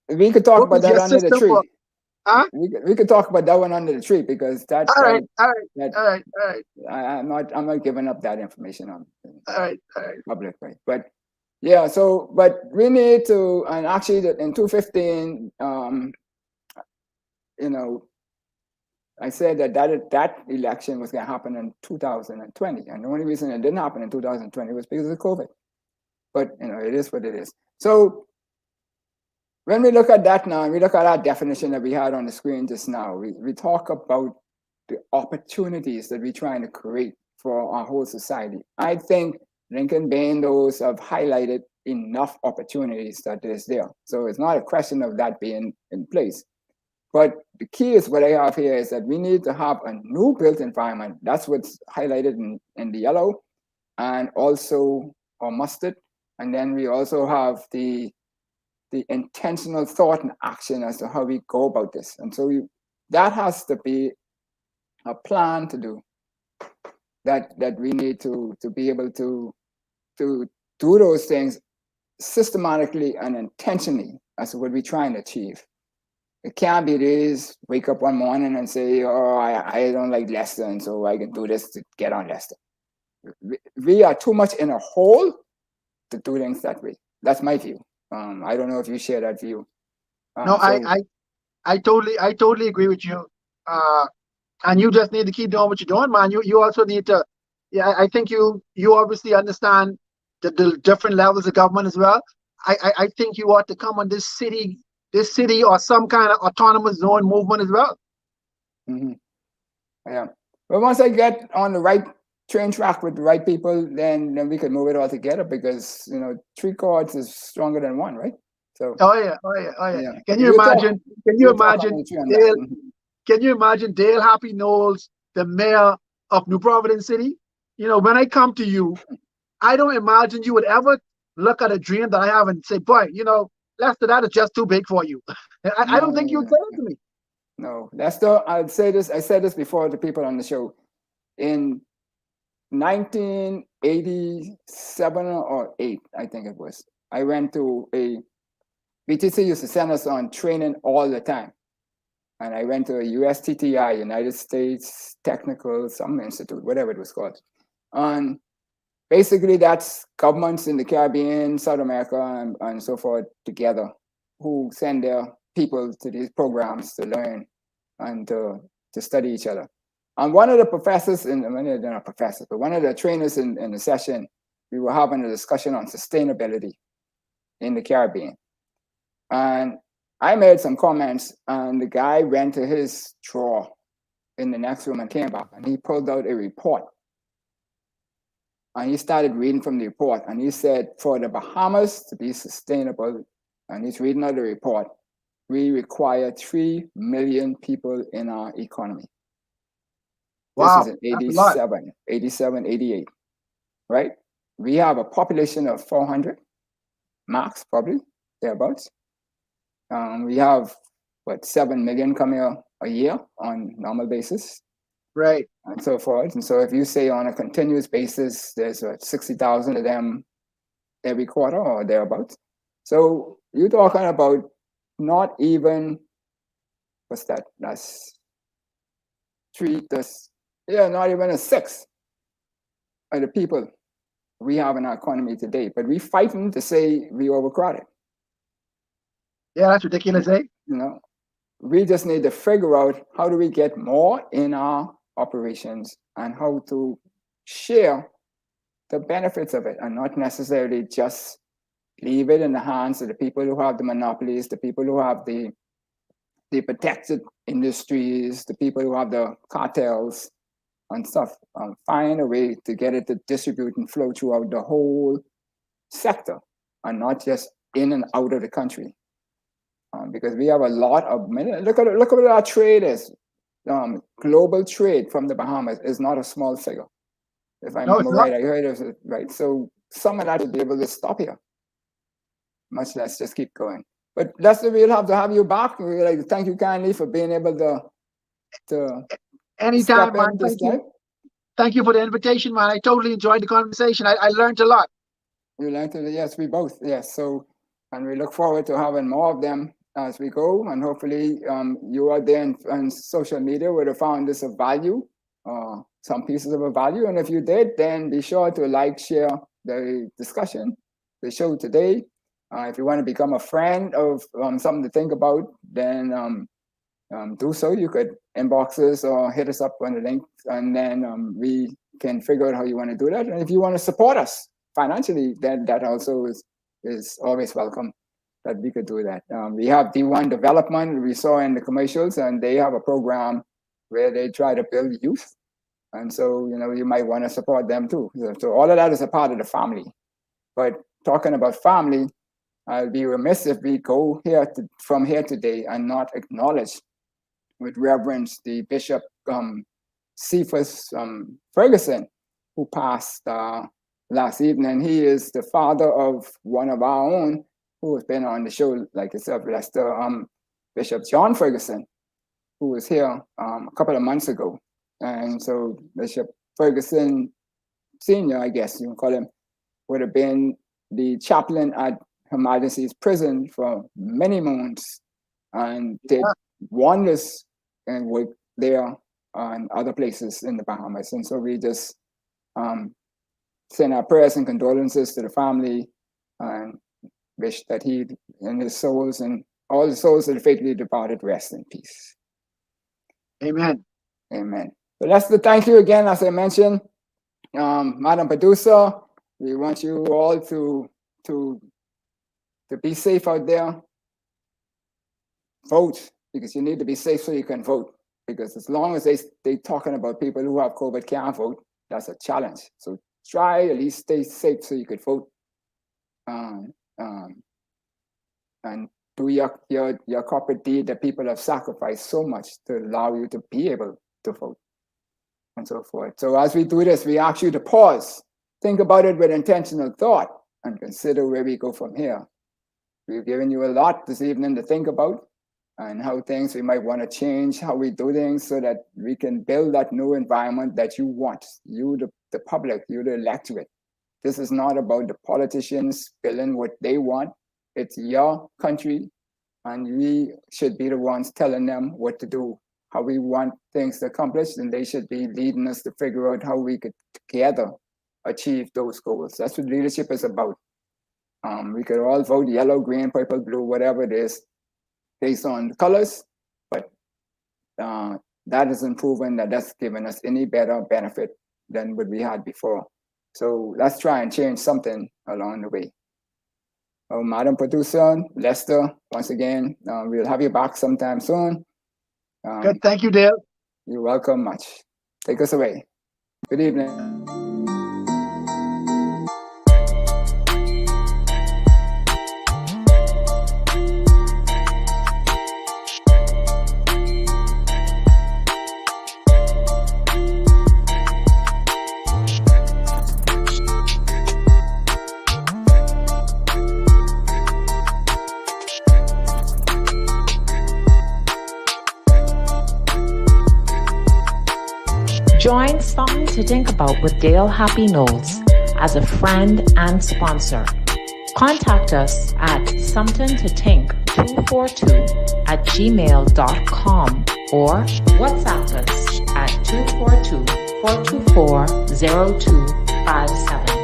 We could talk about that under the tree. Huh? We could talk about that one under the tree because that. All right. I'm not giving up that information on all right. public, right? But Yeah, so, but we need to, and actually in 2015, you know, I said that election was going to happen in 2020. And the only reason it didn't happen in 2020 was because of COVID. But, you know, it is what it is. So when we look at that now, and we look at our definition that we had on the screen just now, we talk about the opportunities that we're trying to create for our whole society. I think Lincoln Bay and those have highlighted enough opportunities that is there. So it's not a question of that being in place. But the key is what I have here is that we need to have a new built environment. That's what's highlighted in the yellow, and also or mustard. And then we also have the intentional thought and action as to how we go about this. And so that has to be a plan to do. That we need to be able to do those things systematically and intentionally as to what we're trying to achieve. It can't be this, wake up one morning and say, oh, I don't like Leicester, and so I can do this to get on Leicester. We are too much in a hole to do things that way. That's my view. I don't know if you share that view. No, I totally agree with you. And you just need to keep doing what you're doing, man. You also need to, yeah, I think you obviously understand the different levels of government as well. I think you ought to come on this city or some kind of autonomous zone movement as well. Mm-hmm. Yeah. But once I get on the right train track with the right people, then we can move it all together, because, you know, 3 chords is stronger than 1, right? So. Oh yeah. Can you imagine Dale? Can you imagine Dale Happy Knowles, the mayor of New Providence City? You know, when I come to you, I don't imagine you would ever look at a dream that I have and say, boy, you know, Lester, that is just too big for you. I don't think you would say it to me. No, Lester, I said this before to people on the show. In 1987 or 8, I think it was, I went to BTC used to send us on training all the time. And I went to a USTTI, United States Technical, some institute, whatever it was called. And basically that's governments in the Caribbean, South America, and so forth together, who send their people to these programs to learn and to study each other. And one of the professors, they're not professors, but one of the trainers in the session, we were having a discussion on sustainability in the Caribbean. And I made some comments, and the guy went to his drawer in the next room and came back, and he pulled out a report. And he started reading from the report, and he said, for the Bahamas to be sustainable, and he's reading out the report, we require 3 million people in our economy. Wow, this is in 87, 88, right? We have a population of 400, max, probably, thereabouts. We have, 7 million come here a year on normal basis. Right. And so forth. And so if you say on a continuous basis, there's 60,000 of them every quarter or thereabouts. So you're talking about not even, what's that? That's 3, not even a 6 of the people we have in our economy today. But we fighting to say we overcrowded. Yeah, that's ridiculous, eh? You know, we just need to figure out how do we get more in our operations and how to share the benefits of it, and not necessarily just leave it in the hands of the people who have the monopolies, the people who have the protected industries, the people who have the cartels and stuff. Find a way to get it to distribute and flow throughout the whole sector, and not just in and out of the country. Because we have a lot of, look at what our trade is. Global trade from the Bahamas is not a small figure. If I remember right, I heard of it, right? So some of that will be able to stop here, much less just keep going. But Lester, we'll have to have you back. We'd like to thank you kindly for being able to anytime, man. Thank you for the invitation, man. I totally enjoyed the conversation. I learned a lot. You learned it, yes, we both, yes. So, and we look forward to having more of them as we go, and hopefully you are there on social media would have found this of value, some pieces of a value, and if you did, then be sure to like, share the discussion, the show today. If you want to become a friend of something to think about, then do so. You could inbox us or hit us up on the link, and then we can figure out how you want to do that. And if you want to support us financially, then that also is always welcome, that we could do that. We have D1 Development, we saw in the commercials, and they have a program where they try to build youth. And so, you might want to support them too. So all of that is a part of the family. But talking about family, I'll be remiss if we go from here today and not acknowledge with reverence the Bishop Cephas Ferguson, who passed last evening. He is the father of one of our own who has been on the show, like yourself, Lester, Bishop John Ferguson, who was here a couple of months ago. And so Bishop Ferguson Sr., I guess you can call him, would have been the chaplain at Her Majesty's prison for many moons and did wonders and work there and other places in the Bahamas. And so we just send our prayers and condolences to the family and wish that he and his souls and all the souls of the faithfully departed rest in peace. Amen. Amen. So Lester, thank you again, as I mentioned. Madam Producer, we want you all to be safe out there. Vote, because you need to be safe so you can vote. Because as long as they talking about people who have COVID can't vote, that's a challenge. So try at least stay safe so you could vote. And do your corporate deed that people have sacrificed so much to allow you to be able to vote, and so forth. So as we do this, we ask you to pause, think about it with intentional thought, and consider where we go from here. We've given you a lot this evening to think about, and how things we might want to change, how we do things so that we can build that new environment that you want, you, the public, you, the electorate. This is not about the politicians building what they want. It's your country, and we should be the ones telling them what to do, how we want things accomplished, and they should be leading us to figure out how we could together achieve those goals. That's what leadership is about. We could all vote yellow, green, purple, blue, whatever it is, based on the colors, but that isn't proven that that's given us any better benefit than what we had before. So let's try and change something along the way. Madam Producer, Lester, once again, we'll have you back sometime soon. Good, thank you, Dale. You're welcome much. Take us away. Good evening. Join Something to Think About with Dale Happy Knowles as a friend and sponsor. Contact us at somethingtotink242@gmail.com or WhatsApp us at 242-424-0257.